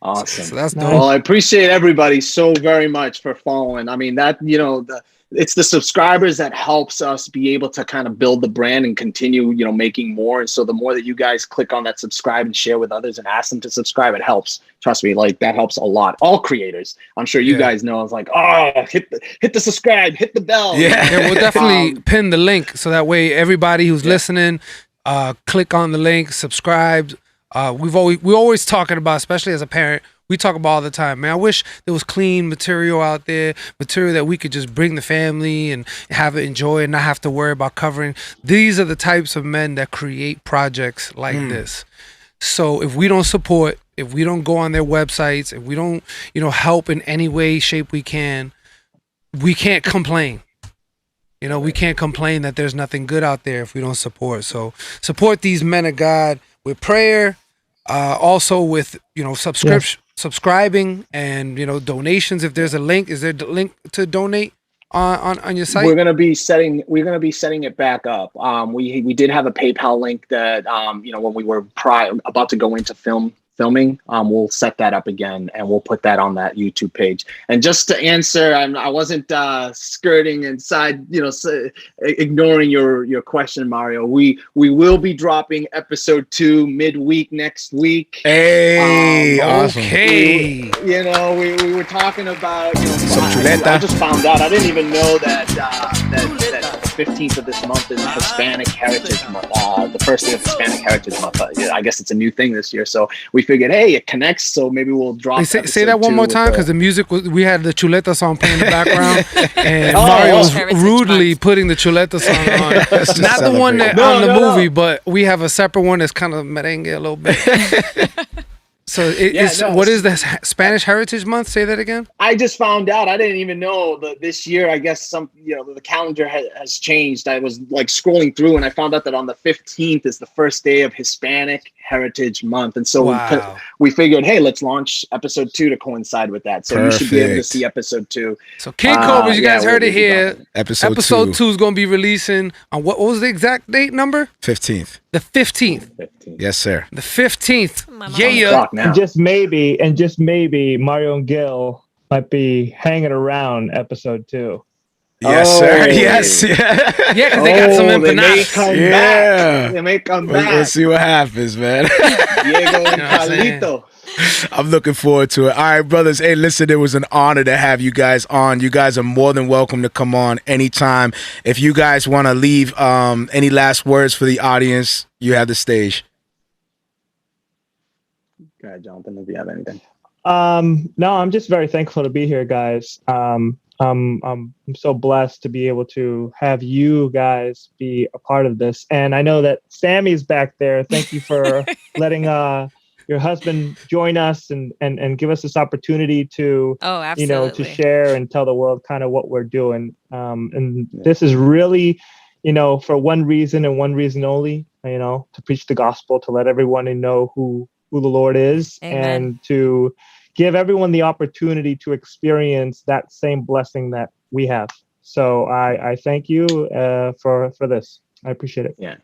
Awesome. So that's dope. Well, I appreciate everybody so very much for following. I mean, that, you know, it's the subscribers that helps us be able to kind of build the brand and continue, you know, making more. And so the more that you guys click on that subscribe and share with others and ask them to subscribe, it helps. Trust me, like that helps a lot. All creators, I'm sure you guys know, it's like, oh, hit the subscribe, hit the bell. Yeah, we'll definitely pin the link so that way everybody who's listening, click on the link, subscribe. We're always talking about, especially as a parent, we talk about all the time, man, I wish there was clean material out there, material that we could just bring the family and have it enjoy and not have to worry about covering. These are the types of men that create projects like this. So if we don't support, if we don't go on their websites, if we don't, you know, help in any way, shape we can't complain. You know, we can't complain that there's nothing good out there if we don't support. So support these men of God. with prayer, also with subscribing and donations. If there's a link, is there a link to donate on your site? We're gonna be setting it back up. We did have a PayPal link that when we were about to go into filming, we'll set that up again and we'll put that on that YouTube page. And just to answer, I wasn't skirting inside, ignoring your question, Mario. We will be dropping episode 2 midweek next week. Hey, awesome. Okay. We were talking about some Chuleta. I just found out. I didn't even know that the 15th of this month is Hispanic Heritage Month. The first day of Hispanic Heritage Month. I guess it's a new thing this year. So we figured, hey, it connects. So maybe we'll drop. Say that one more time, because the music we had the Chuleta song playing in the background, and Mario was rudely putting the Chuleta song on. Not the one that on the movie, but we have a separate one that's kind of merengue a little bit. So what is the Spanish Heritage Month? Say that again. I just found out. I didn't even know that this year. I guess the calendar has changed. I was like scrolling through and I found out that on the 15th is the first day of Hispanic Heritage Month, and so we figured, hey, let's launch episode 2 to coincide with that. So you should be able to see episode 2. So King Cobras, you guys heard it here. Episode 2 is going to be releasing on what was the exact date number? 15th. The 15th. Yes, sir. The 15th. Yeah. And just maybe Mario and Gil might be hanging around episode 2. Yes, sir. Yes. Yeah, because they got some empanadas. They may come back. Let's see what happens, man. Diego and Carlito. I'm looking forward to it. All right, brothers. Hey, listen, it was an honor to have you guys on. You guys are more than welcome to come on anytime. If you guys want to leave any last words for the audience, you have the stage. Go ahead, Jonathan, if you have anything. No, I'm just very thankful to be here, guys. I'm so blessed to be able to have you guys be a part of this. And I know that Sammy's back there. Thank you for letting your husband join us and give us this opportunity to, to share and tell the world kind of what we're doing. This is really, for one reason and one reason only, to preach the gospel, to let everyone know who the Lord is. Amen. And to give everyone the opportunity to experience that same blessing that we have. So I thank you for this. I appreciate it. Yeah.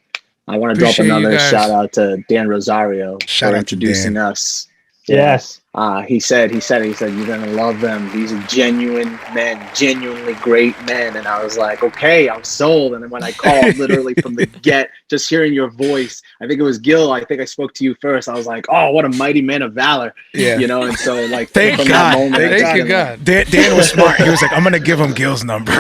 I want to drop another shout out to Dan Rosario for introducing us. Yes. He said, you're going to love them. These are genuine men, genuinely great men. And I was like, okay, I'm sold. And then when I called literally from the just hearing your voice, I think it was Gil. I think I spoke to you first. I was like, oh, what a mighty man of valor. Yeah. And so like, thank God. That moment, thank you, God. Dan was smart. He was like, I'm going to give him Gil's number.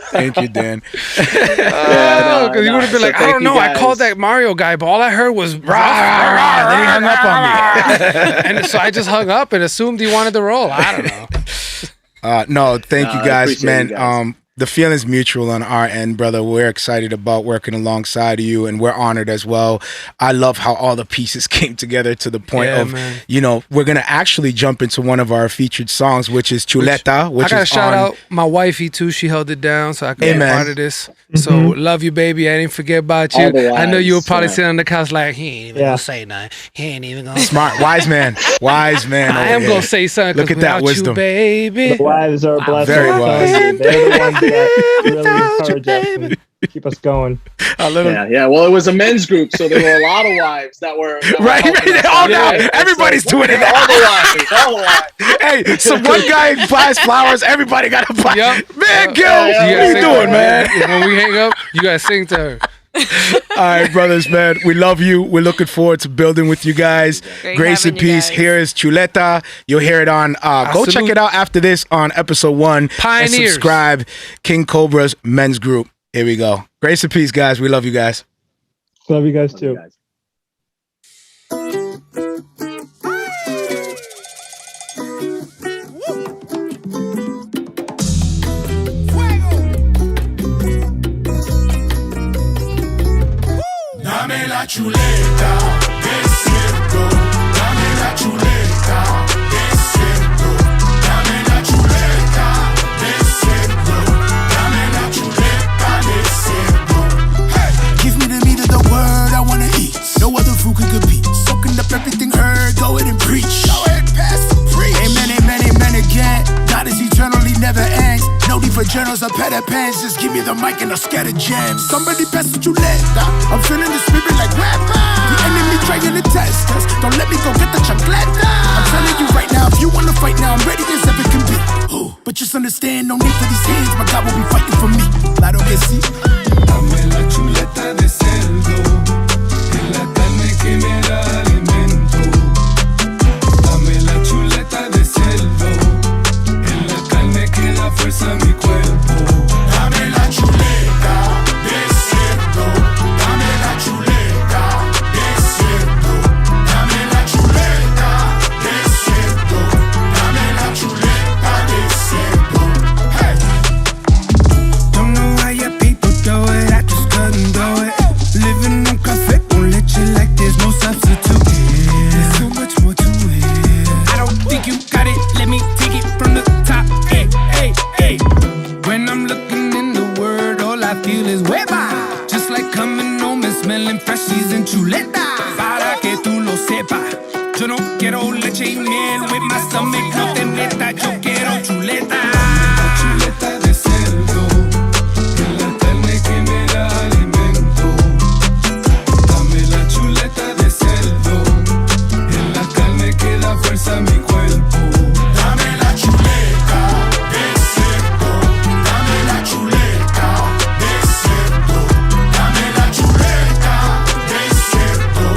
Thank you, Dan. Because you would have been like, I don't know. I called that Mario guy, but all I heard was rah, rah, rah. Then he hung up on me. And so I just hung up and assumed he wanted to roll. I don't know. No, thank you guys, man. The feeling's mutual on our end, brother. We're excited about working alongside of you, and we're honored as well. I love how all the pieces came together to the point of, we're going to actually jump into one of our featured songs, which is Chuleta. Which I got to shout out my wifey, too. She held it down so I could be part of this. So, love you, baby. I didn't forget about you. I know you were probably sitting on the couch like, he ain't even going to say nothing. He ain't even going to Smart. Wise man. Wise man. I am going to say something. Look at that wisdom. You, baby. The wives are blessed. Very wise. They're the ones that really encourage us and keep us going. Well, it was a men's group, so there were a lot of wives that were right. Everybody's doing it. All the wives. Hey, so one guy buys flowers, everybody got to buy. Man, Gil, what are you doing, man? When we hang up, you gotta sing to her. All right, brothers, man. We love you. We're looking forward to building with you guys. Grace and peace. Here is Chuleta. You'll hear it on. Go check it out after this on episode 1. Pioneers. And subscribe. King Cobra's men's group. Here we go. Grace and peace, guys. We love you guys. Love you guys too. Dame la chuleta, desierto. Dame la chuleta, desierto. Dame la chuleta, desierto. Dame la chuleta, desierto. Hey, give me the anything heard, go ahead and preach. Go ahead, pastor, preach. Amen, amen, amen again. God is eternally never ends. No need for journals or pen and pens. Just give me the mic and I'll scatter gems. Somebody pass the Chuleta. I'm feeling the spirit like rapper. The enemy trying to test us. Don't let me go get the Chuleta. I'm telling you right now, if you wanna fight now, I'm ready as ever can be. Ooh, but just understand, no need for these hands. My God will be fighting for me. Claro que sí. Dame la chuleta de cerdo, en la carne que me da alimento. Dame la chuleta de cerdo, en la carne que da fuerza a mi cuerpo. Dame la chuleta de cerdo. Dame la chuleta de cerdo. Dame la chuleta de cerdo. Dame la chuleta de cerdo. Hey. Don't know how your people do it, I just couldn't do it. Living on café con leche like there's no substitute. There's so much more to it. I don't think you got it, let me take it from the top. Hey, hey, hey. When I'm looking in the word, all I feel is hueva. Just like coming home and smelling freshies and chuleta. Para que tú lo sepas, yo no quiero leche y miel with my stomach, no te meta, yo quiero chuleta. Chuleta de cerdo, en la carne que me da alimento. Dame la chuleta de cerdo, en la carne que da fuerza a mi cuerpo. Dame la chuleta de cerdo. Dame la chuleta de cerdo. Dame la chuleta de cerdo.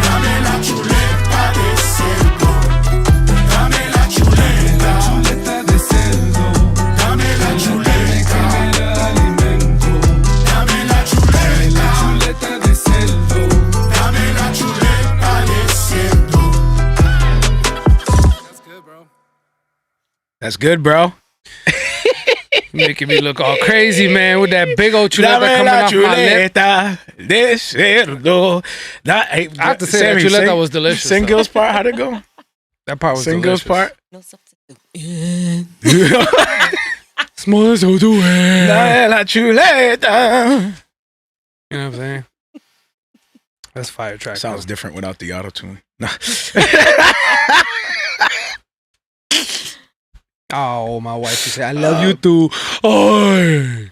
Dame la chuleta de cerdo. Dame la chuleta. Chuleta de cerdo, Dame la en la carne que chuleta. me da alimento. Dame la chuleta. Chuleta de cerdo. Dame la chuleta de cerdo. That's good, bro. Making me look all crazy, man, with that big old chuleta Dame coming la off my lip. chuleta de cerdo. Hey, I have to say, Sammy, that chuleta sing- was delicious. Sing though. Gil's part. How'd it go? That part was Sing delicious. Gil's part. No substitute. Small as do it. Dame la chuleta. You know what I'm saying? That's fire track. Sounds different without the auto tune. Oh, my wife would say, I love you too. Oh.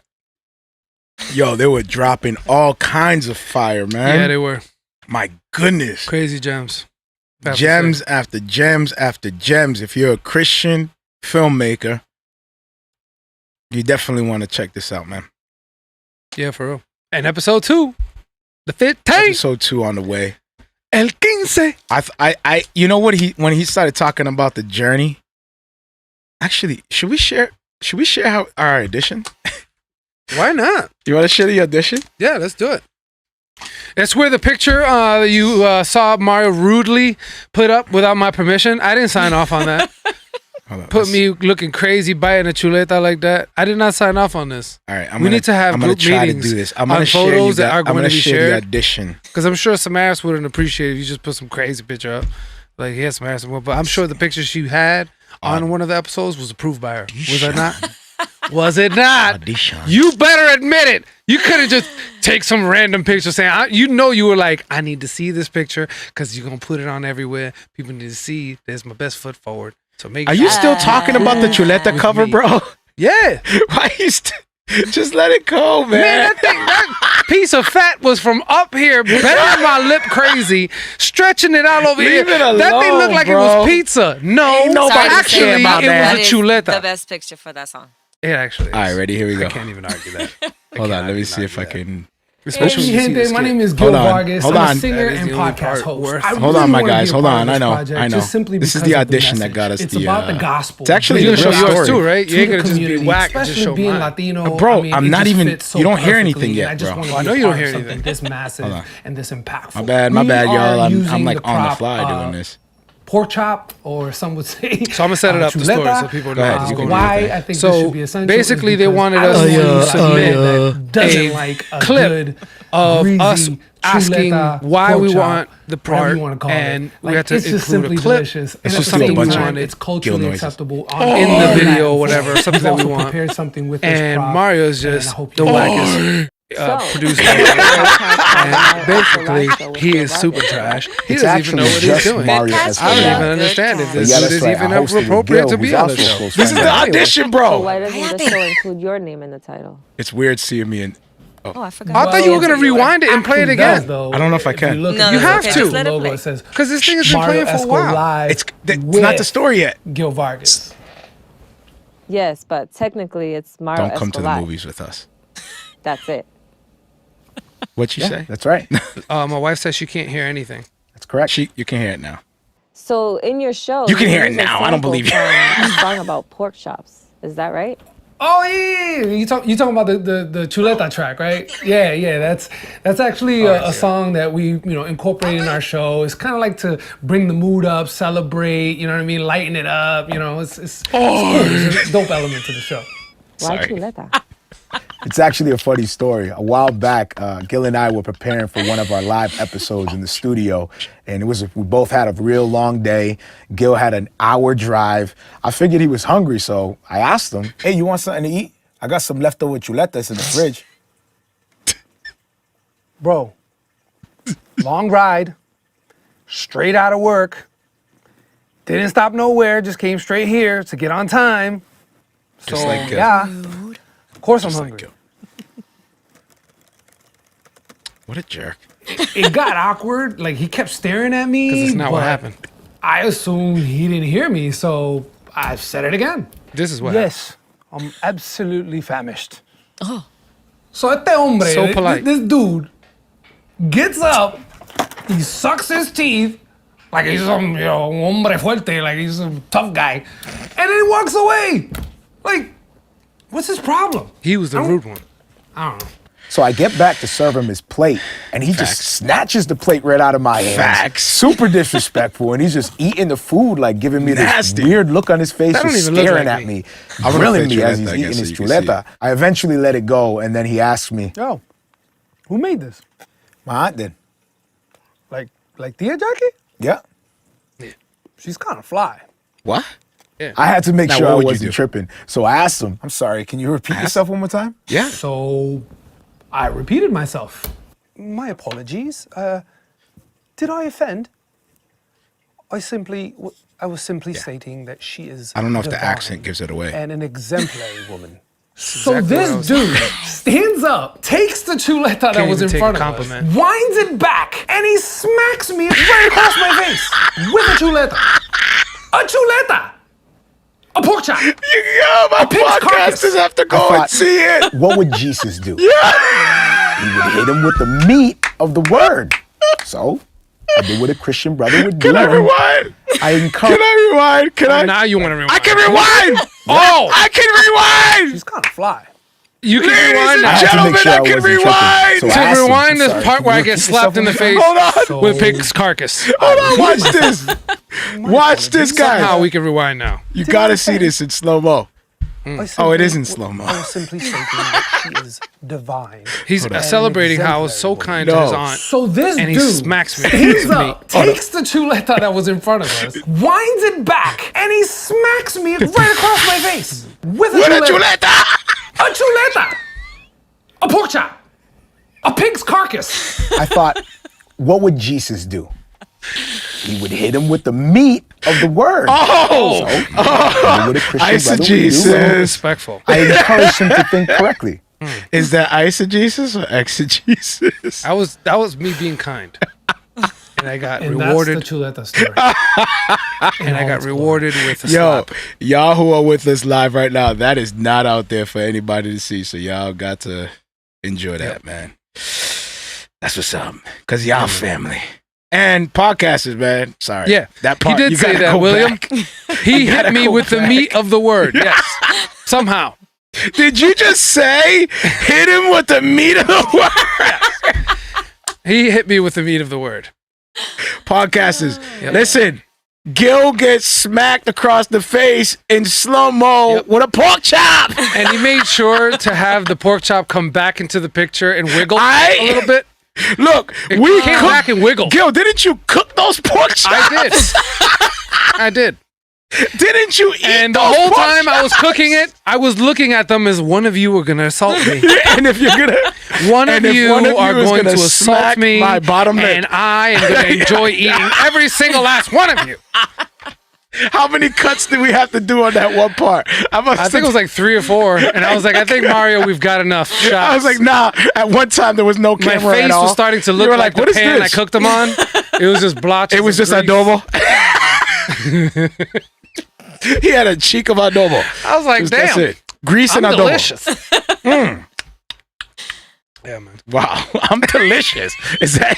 Yo, they were dropping all kinds of fire, man. Yeah, they were. My goodness. Crazy gems. That's Gems what's after gems after gems. If you're a Christian filmmaker, you definitely want to check this out, man. up. Yeah, for real. And episode 2, the 15th. Episode 2 on the way. El 15. I you know what, when he started talking about the journey, actually, should we share how our audition? Why not? You want to share the audition? Yeah, let's do it. That's where the picture you saw Marrio rudely put up without my permission. I didn't sign off on that. Put me looking crazy biting a chuleta like that. I did not sign off on this. All right, we need to have group meetings to do this. on photos that are going to be share shared. the audition. Because I'm sure some ass wouldn't appreciate if you just put some crazy picture up. Like, he has some ass, but I'm sure the picture she had on one of the episodes was approved by her. Was it not? Was it not? Audition. You better admit it. You could have just take some random picture saying, you were like, I need to see this picture because you're going to put it on everywhere. People need to see there's my best foot forward. So make Are you still talking about the Chuleta cover, bro? Yeah. Why you just let it go, man? That piece of fat was from up here, bending my lip crazy, stretching it out over here. That thing looked like it was pizza. No, actually, it was a chuleta. The best picture for that song. It actually is. All right, ready? Here we go. I can't even argue that. Hold on, let me see if I can. Hey, gente, my name is Gil Vargas. I'm a singer and podcast host. Hold on, my guys. Hold on. I know. Just simply This is because the of the audition that message. got us It's the. about the gospel. It's actually You're the gonna real show yours story. too, right? You ain't gonna just be Community, whack and just especially show being mine. Latino, Bro, I mean, I'm it not just even. fits so You don't hear perfectly, anything and I yet, just bro. wanna I be know you part don't hear of something anything. this massive and this impactful. My bad, We y'all. are I'm using like the on the prop, fly doing this. Pork chop, or some would say. So I'm gonna set it up the story so people know ahead, what's you going can on. Why I think So, this should be essential. basically, is they because wanted I us don't to want submit that doesn't a like a clip good, of greasy us asking chuleta, why pork we chop, want the whatever part, you want to call and it. we had to it's just include a simply clip. delicious. And Let's at just the do a same bunch of time, it's culturally noises. acceptable in the video or whatever, something that we We've also want. prepared something with this And prop, Mario's and I just hope the you wackest. produced and basically he is super trash. He doesn't even know what he's doing. I don't even understand if this dude is even appropriate to be on the show. This is the audition, bro. So why doesn't the show include your name in the title? It's weird seeing me in. Oh, I forgot. I thought you were gonna rewind it and play it again. I don't know if I can. You have to, because this thing has been playing for a while. It's not the story yet. Gil Vargas. Yes, but technically it's Marrio Esco. Don't come to the movies with us. That's it. What'd she say? That's right. My wife says she can't hear anything. That's correct. You can hear it now. So in your show, you can hear it now. I don't believe you. A song about pork chops. Is that right? Oh yeah. You talking about the Chuleta track, right? Yeah. That's actually a song that we incorporate in our show. It's kind of like to bring the mood up, celebrate. You know what I mean? Lighten it up. It's cool. It's a dope element to the show. Why Chuleta? It's actually a funny story. A while back, Gil and I were preparing for one of our live episodes in the studio, and we both had a real long day. Gil had an hour drive. I figured he was hungry, so I asked him, "Hey, you want something to eat? I got some leftover chuletas in the fridge." Bro, long ride, straight out of work, didn't stop nowhere, just came straight here to get on time. Just so, like yeah. Of course I'm hungry. What a jerk. It got awkward. Like, he kept staring at me. Because it's not what happened. I assumed he didn't hear me, so I said it again. This is what happened. Yes, I'm absolutely famished. Oh. So este hombre, so polite. This dude, gets up, he sucks his teeth, like he's some, hombre fuerte, like he's a tough guy, and then he walks away. Like, what's his problem? He was the rude one. I don't know. So I get back to serve him his plate, and he just snatches the plate right out of my hands. Facts. Super disrespectful, and he's just eating the food, like giving me this weird look on his face, just staring at me, grilling me as he's eating his chuleta. I eventually let it go, and then he asked me, "Yo, who made this?" My aunt did. Like Tia Jackie? Yeah. She's kind of fly. What? Yeah. I had to make sure I wasn't tripping, so I asked him, "I'm sorry, can you repeat yourself one more time?" Yeah. So I repeated myself. My apologies. Did I offend? I was simply stating that she is. I don't know if the accent gives it away. And an exemplary woman. So this dude stands up, takes the chuleta that was in front of us, winds it back, and he smacks me right across my face with a chuleta. A chuleta! A pork chop! My podcasters have to go and see it! What would Jesus do? Yeah! He would hit him with the meat of the word. So, I did what a Christian brother would do. Can I rewind? Can I rewind? Now you want to rewind. I can rewind! Oh! I can rewind! She's kind of fly. You can rewind. Ladies and gentlemen, I can rewind! So rewind this part where I get slapped in the face with a pig's carcass. Hold on, watch this. Watch this, guy. Somehow we can rewind now. You gotta see this in slow-mo. Oh, it is in slow-mo. I was simply stating that she is divine. He's celebrating how I was so kind to his aunt. So this and dude he smacks me. Stands up, takes the chuleta that was in front of us, winds it back, and he smacks me right across my face with a chuleta. A chuleta! A pork chop! A pig's carcass! I thought, what would Jesus do? He would hit him with the meat of the word. Oh! Eisegesis. Respectful. I encouraged him to think correctly. Is that eisegesis or exegesis? That was me being kind. And I got rewarded. That's the chuleta story. And I got rewarded with a slap. Y'all who are with us live right now, that is not out there for anybody to see. So y'all got to enjoy that, man. That's what's up. Because y'all family. And podcasters, man. Sorry. Yeah. That part, he did say that, William. He hit me with the meat of the word. Yes. Somehow. Did you just say hit him with the meat of the word? Yes. He hit me with the meat of the word. Podcasters, listen. Gil gets smacked across the face in slow-mo with a pork chop. And he made sure to have the pork chop come back into the picture and wiggle a little bit. Look, we came back and wiggled. Gil, didn't you cook those pork chops? I did. Didn't you eat? And the whole time I was cooking it, I was looking at them as one of you were gonna assault me. And if you're gonna, one of you are going to assault me, my bottom lip, and I am gonna enjoy eating every single last one of you. How many cuts did we have to do on that one part? I think it was like 3 or 4, and I was like, I think Mario, we've got enough shots. I was like, nah. At one time, there was no camera My face at all. was starting to look like the what is pan this? I cooked them on. It was just blotches. It was just grease. adobo. He had a cheek of adobo. I was like, damn. That's it. Grease and adobo. Delicious. Yeah, man. Wow, I'm delicious. Is that?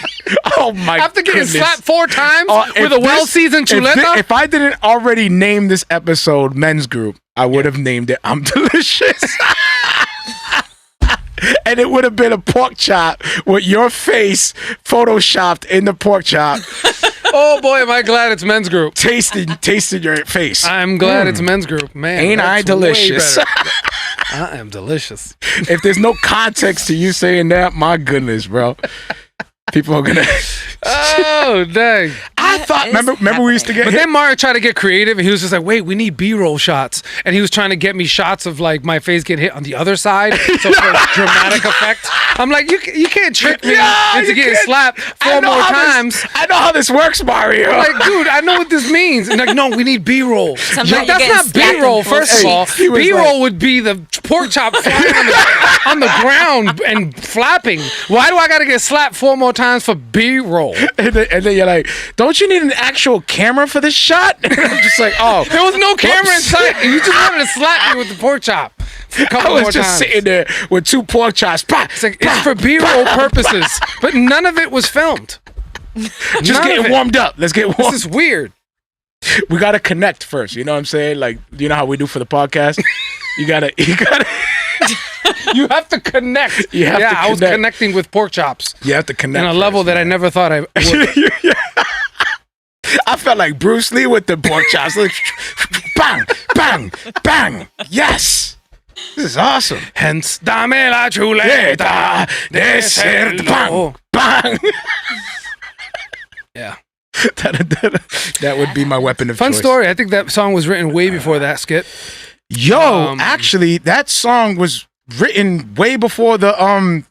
Oh my! After getting goodness. slapped 4 times with a well-seasoned chuleta. If I didn't already name this episode "Men's Group," I would have named it "I'm Delicious." And it would have been a pork chop with your face photoshopped in the pork chop. Oh boy, am I glad it's Men's Group. Tasting your face. I'm glad it's Men's Group. Man, ain't I delicious? I am delicious. If there's no context to you saying that, my goodness, bro. People are gonna. Oh dang! I thought. Remember we used to get. But then Mario tried to get creative, and he was just like, "Wait, we need B-roll shots," and he was trying to get me shots of like my face getting hit on the other side, so for dramatic effect. I'm like, you can't trick me into getting slapped 4 more times. I know how this works, Mario. I'm like, dude, I know what this means. And like, no, we need B-roll. Like, that's not B-roll. First of all, B-roll would be the pork chop flying on the ground and flapping. Why do I got to get slapped 4 more times for B-roll? And then you're like, don't you need an actual camera for this shot? And I'm just like, oh. There was no camera in sight. You just wanted to slap me with the pork chop. I was just sitting there with 2 pork chops. It's for B-roll purposes. But none of it was filmed. Just getting warmed up. Let's get warmed. This is weird. We got to connect first. You know what I'm saying? Like, you know how we do for the podcast? You gotta. You have to connect. I was connecting with pork chops. You have to connect. On a level that I never thought I would. I felt like Bruce Lee with the pork chops. Like, bang, bang, bang. Yes. This is awesome. Hence, dame la chuleta de cerdo. Bang, bang. Yeah. That would be my weapon of choice. Fun story. I think that song was written way before that skit. Yo, actually, that song was written way before the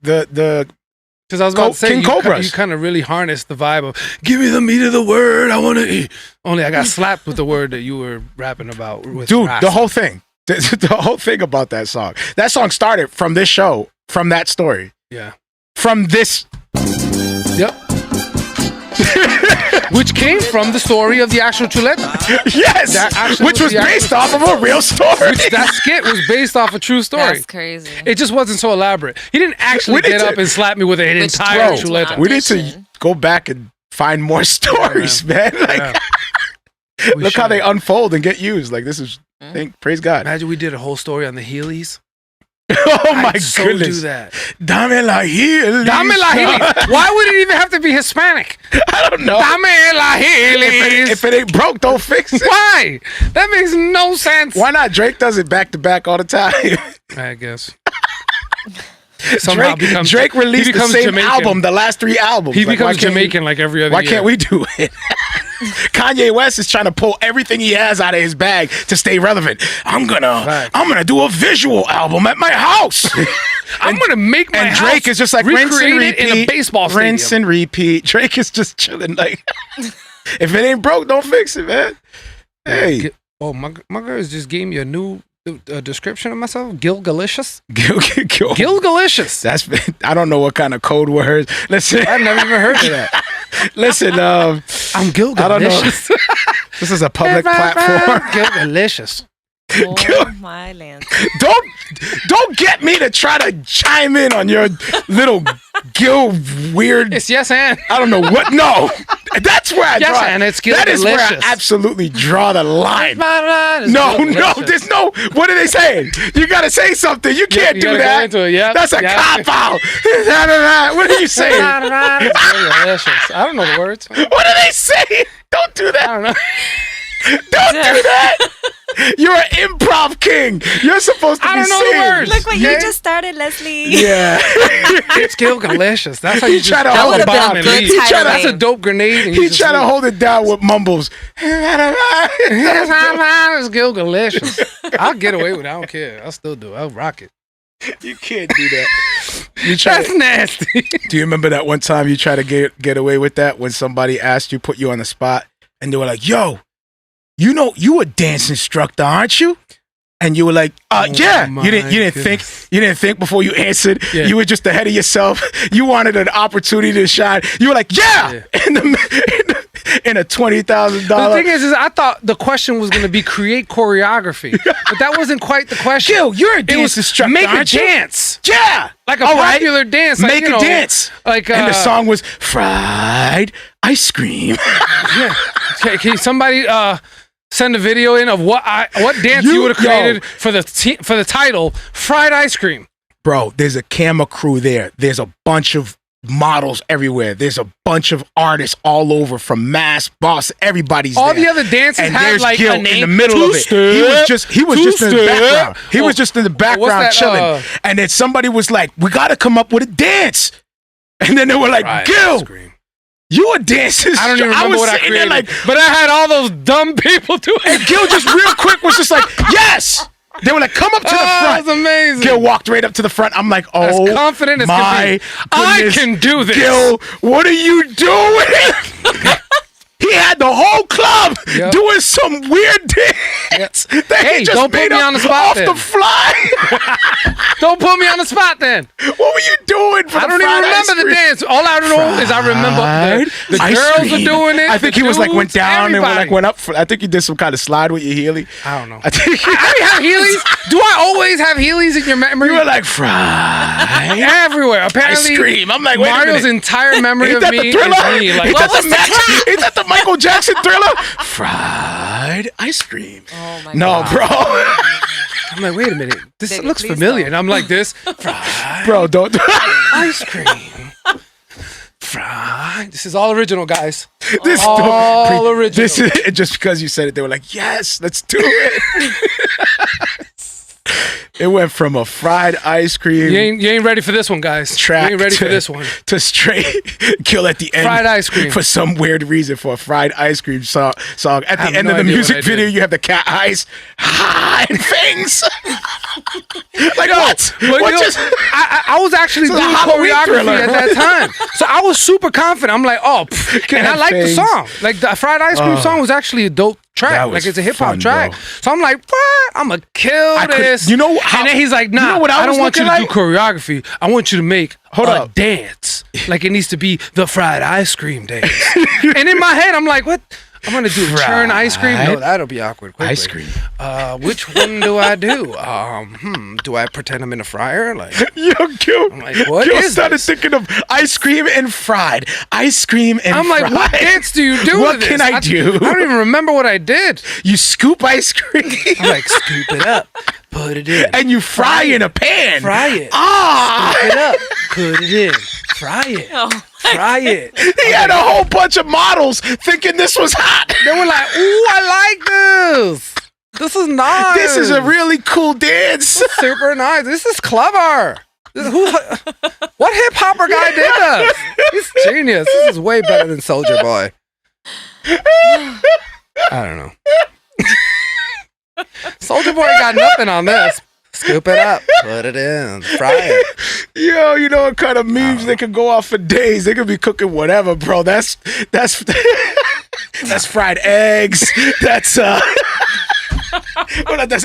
because I was about to say, King Cobras. You kind of really harnessed the vibe of "Give me the meat of the word I want to eat." Only I got slapped with the word that you were rapping about. Dude, the whole thing, the whole thing about that song. That song started from this show, from that story. Yeah. From this. Yep. Which came from the story of the actual Chuleta. Yes, which was based off of a real story. That skit was based off a true story. That's crazy. It just wasn't so elaborate. He didn't actually get up and slap me with an entire Chuleta. We need to go back and find more stories, man. Like, look how they unfold and get used. Like, this is, praise God. Imagine we did a whole story on the Heelys. Oh my goodness. goodness. Do that. Dame la Heelys. Dame la Heelys. Why would it even have to be Hispanic? I don't know. Dame la Heelys. If it ain't broke, don't fix it. Why? That makes no sense. Why not? Drake does it back to back all the time. I guess. Drake released the same album, the last 3 albums. He becomes Jamaican like every other year. Why can't we do it? Kanye West is trying to pull everything he has out of his bag to stay relevant. I'm gonna do a visual album at my house. I'm gonna make my and house Drake is just like rinse and repeat in a baseball stadium. Rinse and repeat. Drake is just chilling like, if it ain't broke, don't fix it, man. Hey, my girls just gave me a new description of myself. Gilgalicious. Gilgalicious. I don't know what kind of code words. Listen, I've never even heard of that. Listen, I'm Gilgalicious. I don't know. This is a public platform. Gilgalicious. Oh my land. Don't get me to try to chime in on your little Gil weird. It's yes and. I don't know what. No, that's where I draw. Yes and it's that is where I absolutely draw the line. No, there's no. What are they saying? You gotta say something. You can't do that. Go into it, yeah. That's a cop out. What are you saying? I don't know the words. What are they saying? Don't do that. I don't know. Don't do that. You're an improv king. You're supposed to be I don't know the words. Look what you just started, Leslie. Yeah. It's Gilgalicious. That's how you just try to That hold would it have down. been a good He tried to- That's a title. dope grenade. And He tried to hold it down with mumbles. It's Gilgalicious. I'll get away with it. I don't care. I'll still do it. I'll rock it. You can't do that. You try That's to, nasty. do you remember that one time you tried to get away with that when somebody asked you, put you on the spot, and they were like, "Yo, you know you a dance instructor, aren't you?" And you were like, "Yeah." You didn't think before you answered. Yeah. You were just ahead of yourself. You wanted an opportunity to shine. You were like, "Yeah." In a $20,000. The thing is I thought the question was going to be create choreography, but that wasn't quite the question. Gil, you're a dance instructor, Make a aren't you? dance. Yeah. Like a All right. popular dance. Like, Make you know, a dance. Like, and the song was fried ice cream. Yeah. Can somebody send a video in of what dance you would have created for the title Fried Ice Cream? Bro, there's a camera crew there. There's a bunch of models everywhere. There's a bunch of artists all over, from Mass, Boss, everybody's All there. the other dances and had there's like Gil a name. in the middle of it. He was just in the background. He was just in the background chilling. And then somebody was like, "We got to come up with a dance." And then they were like, Fried "Gil, ice cream. you a dancer?" I don't even remember what I created, like, but I had all those dumb people do it. and Gil just real quick was just like, "Yes." They were like, "Come up to the front." That's amazing. Gil walked right up to the front. I'm like, "Oh, As confident as my can be. I goodness. can do this." Gil, what are you doing? He had the whole club doing some weird dance. That Hey, he just don't put made me up on the spot off then. the fly. Don't put me on the spot then. What were you doing? I don't even remember the dance. All I know is I remember the girls are doing it. I think the he was like went dudes, down everybody. and went up. I think you did some kind of slide with your Healy. I don't know. I think I have Heelys. Do I always have Heelys in your memory? you were like fried everywhere. Apparently, ice cream. I'm like, wait a Mario's minute. entire memory Ain't of that me the Thriller? is me. Like, Ain't what that was the the Max? Ain't that the Michael Jackson Thriller? Fried ice cream. Oh my No, God. bro. I'm like, wait a minute. This Baby, looks please familiar. don't. And I'm like this. Fried Bro, don't. ice cream. Fried. This is all original, guys. This All original. This is just because you said it. They were like, "Yes, let's do it." It went from a fried ice cream You ain't ready for this one, guys. track You ain't ready to, for this one. to straight Kill at the end. Fried ice cream. For some weird reason, for a fried ice cream song. At have the end no of the idea what I music did. video, you have the cat eyes and fangs. Like what? But What you know, just? I was actually It's a doing Halloween choreography thriller. at that time. So I was super confident. I'm like, oh, pff. And I have liked the fangs. song. Like the fried ice cream song was actually a dope track. That was Like it's a hip hop fun, track. bro. So I'm like, what? I'm gonna kill I could- this. you know how- And then he's like, nah, you know what I I don't was want you to looking do choreography. I want you to make Hold a up. dance. Like it needs to be the fried ice cream dance. And in my head, I'm like, what? I'm gonna do churn ice cream. No, that'll be awkward. Quickly. Ice cream. Which one do I do? Do I pretend I'm in a fryer? Like, Yo, Gil, I'm like, what Gil is started this? thinking of ice cream and fried. Ice cream and I'm like, fried. what dance do you do? What with can this? I do? I don't even remember what I did. You scoop ice cream I'm like, scoop it up, put it in, and you fry in a pan. fry it, Ah! scoop it up, put it in, fry it, fry it. He had a whole bunch of models thinking this was hot. They were like, ooh, I like this. This is nice. This is a really cool dance. super nice. This is clever. What hip hopper guy did this? He's genius. This is way better than Soldier Boy. I don't know. Soldier Boy got nothing on this. Scoop it up, put it in, fry it. Yo, you know what kind of memes they could go off for days? They could be cooking whatever, bro. That's that's fried eggs. That's that's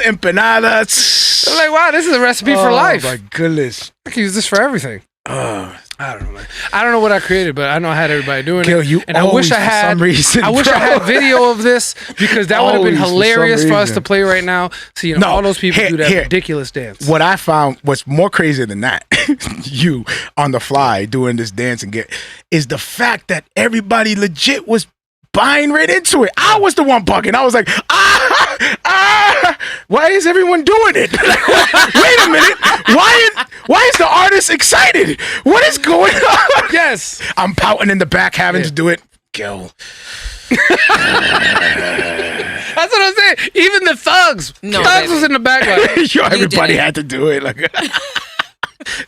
empanadas. I'm like, wow, this is a recipe for life. Oh my goodness. I can use this for everything. I don't know, man. I don't know what I created, but I know I had everybody doing Gil, it. you And I wish always, I for had. some reason, I wish I bro. had video of this because that would have been Always, for some hilarious for us reason. to play right now. See, you know, all those people do that ridiculous dance. What I found was more crazy than that, you on the fly doing this dance and is the fact that everybody legit was buying right into it. I was the one bugging. I was like, why is everyone doing it? Wait a minute. Why is the artist excited? What is going on? Yes. I'm pouting in the back having to do it. Gil. That's what what I'm saying? Even the thugs. No, Thugs was in the back. Like, Yo, everybody had to do it. Like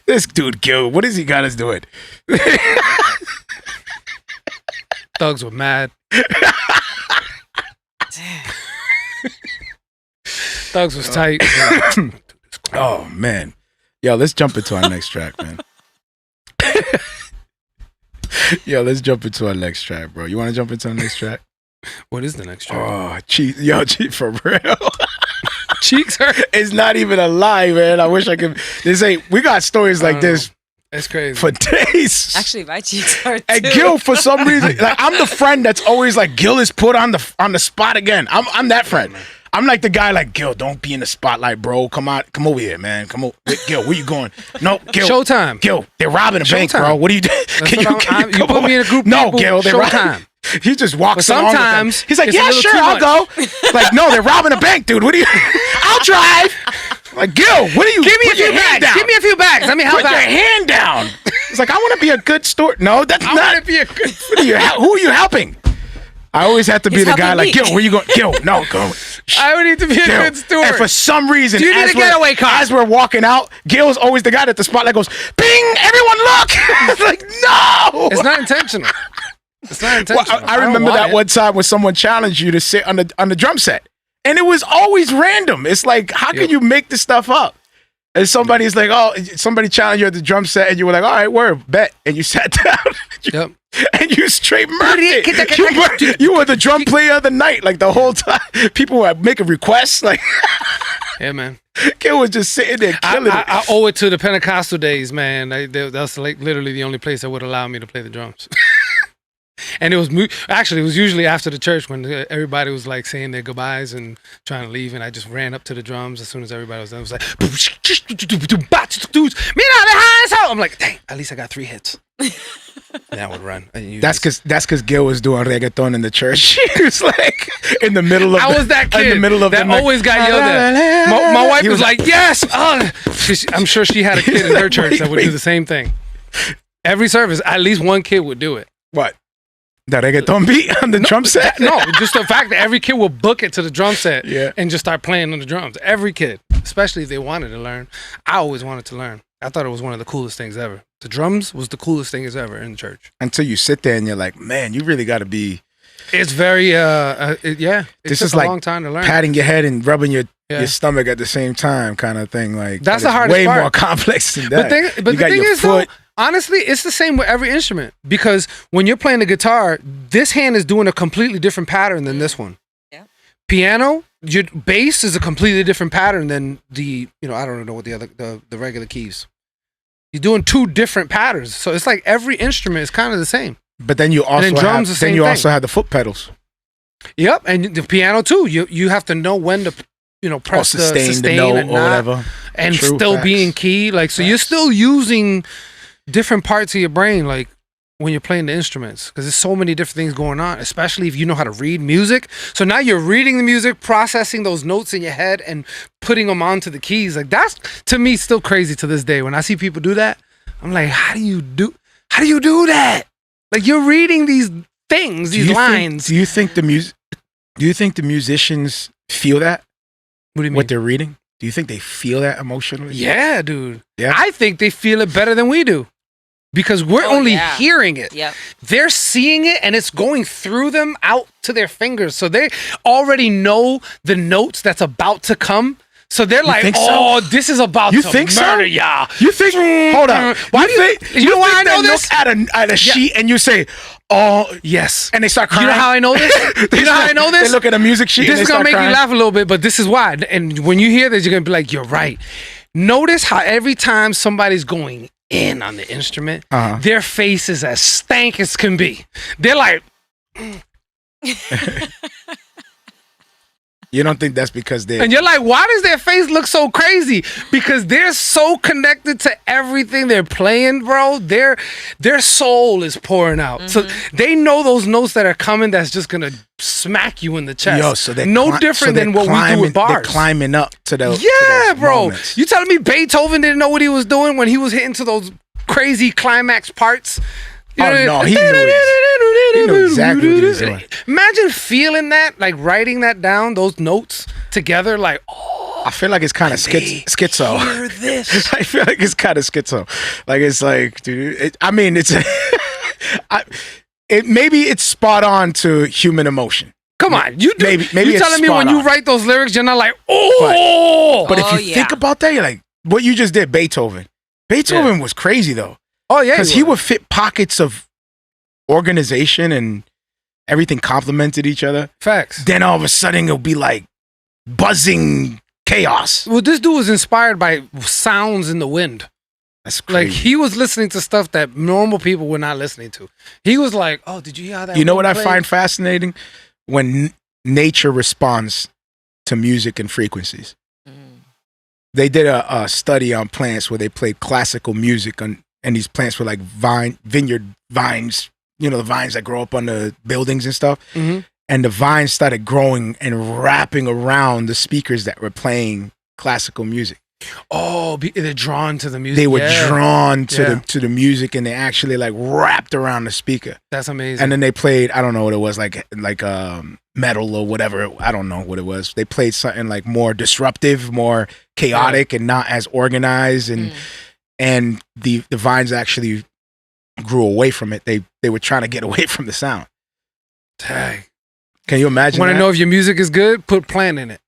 this dude, Gil. What is he got us doing? Thugs were mad. Thugs was tight. Oh man, yo, let's jump into our next track, man. Yo, let's jump into our next track, bro. You want to jump into our next track? What is the next track? Oh, cheeks, yo, for real. Cheeks hurt. It's not even a lie, man. I wish I could. We got stories like this. It's crazy for days. Actually, my cheeks hurt too. And Gil, for some reason, like I'm the friend that's always like, Gil is put on the spot again. I'm that friend. I'm like the guy like, Gil, don't be in the spotlight, bro. Come over here, man. Come on, Gil, where you going? No, Gil. Showtime. Gil, they're robbing a bank, bro. What are you doing? Can you put me in a group? No, Gil, they're Showtime. He just walks along. Sometimes he's like, yeah, sure, I'll go. Like, no, they're robbing a bank, dude. What do you? I'll drive. Like, Gil, what are you? Give me a few bags. Give me a few bags. Let me help out. Put your hand down. It's like, I want to be a good steward. No, that's not. I want to be a good. Who are you helping? I always have to be the guy like, Gil, where you going? Gil, no, go. I would need to be a good steward. And for some reason, do you need a getaway car? As we're walking out, Gil's always the guy at the spotlight goes, bing, everyone look. It's like, no. It's not intentional. It's not intentional. Well, I remember that one time when someone challenged you to sit on the drum set. And it was always random. It's like, how can you make this stuff up? And somebody's like, oh, somebody challenged you at the drum set, and you were like, all right, word, bet. And you sat down. Yep. And you straight murdered it. You were the drum player of the night, like the whole time. People were making requests. Like, yeah, man. Gil was just sitting there killing it. I owe it to the Pentecostal days, man. That's like literally the only place that would allow me to play the drums. And it was usually after the church when everybody was like saying their goodbyes and trying to leave, and I just ran up to the drums as soon as everybody was done. It was like, I'm like, dang, at least I got 3 hits. And I would run. That's because Gil was doing reggaeton in the church. He was like in the middle of. I was that kid in the middle of that always got yelled at. My wife was like, yes. I'm sure she had a kid in her church that would do the same thing. Every service, at least one kid would do it. What? The reggaeton beat on the drum set? No, just the fact that every kid will book it to the drum set and just start playing on the drums. Every kid, especially if they wanted to learn. I always wanted to learn. I thought it was one of the coolest things ever. The drums was the coolest thing ever in church. Until you sit there and you're like, man, you really got to be. It's very, It this took is a like long time to learn. Patting your head and rubbing your stomach at the same time, kind of thing. Like that's the hardest way part. more complex than that. But the thing is, though, honestly, it's the same with every instrument, because when you're playing the guitar, this hand is doing a completely different pattern than this one. Yeah. Piano, your bass is a completely different pattern than the, I don't know what the regular keys. You're doing 2 different patterns, so it's like every instrument is kind of the same. But then you also also have the foot pedals. Yep, and the piano too. You have to know when to press the sustain note and or whatever, and still be in key. Like so, you're still using different parts of your brain, like when you're playing the instruments, because there's so many different things going on, especially if you know how to read music. So now you're reading the music, processing those notes in your head and putting them onto the keys. Like that's, to me, still crazy to this day. When I see people do that, I'm like, how do you do that? Like you're reading these things, these lines. Do you think the musicians feel that? What do you mean? What they're reading? Do you think they feel that emotionally? Yeah, dude. Yeah. I think they feel it better than we do. Because we're only hearing it. Yep. They're seeing it and it's going through them out to their fingers. So they already know the notes that's about to come. So they're like, this is about to murder y'all. You think, hold on. Why do you think, you know why I know this? Look at a sheet and you say, oh, yes. And they start crying. You know how I know this? They look at a music sheet This and is going to make you laugh a little bit, but this is why. And when you hear this, you're going to be like, you're right. Notice how every time somebody's going in on the instrument, their face is as stank as can be. They're like, you don't think that's because they're... And you're like, why does their face look so crazy? Because they're so connected to everything they're playing, bro. Their soul is pouring out. Mm-hmm. So they know those notes that are coming that's just going to smack you in the chest. Yo, so they're different than what we do with bars. They're climbing up to those bro. moments. You telling me Beethoven didn't know what he was doing when he was hitting to those crazy climax parts? No, he knew You know exactly what he's doing. Imagine feeling that, like writing that down, those notes together, like, oh. I feel like it's kind of schizo. Hear this. I feel like it's kind of schizo. Like, it's like, dude, maybe it's spot on to human emotion. Come on, you do. Maybe you telling me when you write those lyrics, you're not like, oh. But if you think about that, you're like, what you just did, Beethoven. Beethoven was crazy though. Oh yeah, because he would fit pockets of organization and everything complemented each other. Facts. Then all of a sudden it'll be like buzzing chaos. Well, this dude was inspired by sounds in the wind. That's crazy. Like he was listening to stuff that normal people were not listening to. He was like, "Oh, did you hear that?" You know what I find fascinating? When nature responds to music and frequencies. They did a study on plants where they played classical music and these plants were like vineyard vines, you know, the vines that grow up on the buildings and stuff. Mm-hmm. And the vines started growing and wrapping around the speakers that were playing classical music. Oh, they're drawn to the music. They were drawn to the music, and they actually like wrapped around the speaker. That's amazing. And then they played, I don't know what it was, like metal or whatever. I don't know what it was. They played something like more disruptive, more chaotic, and not as organized. And the vines actually grew away from it. They were trying to get away from the sound. Dang. Can you imagine? Want to know if your music is good? Put plant in it.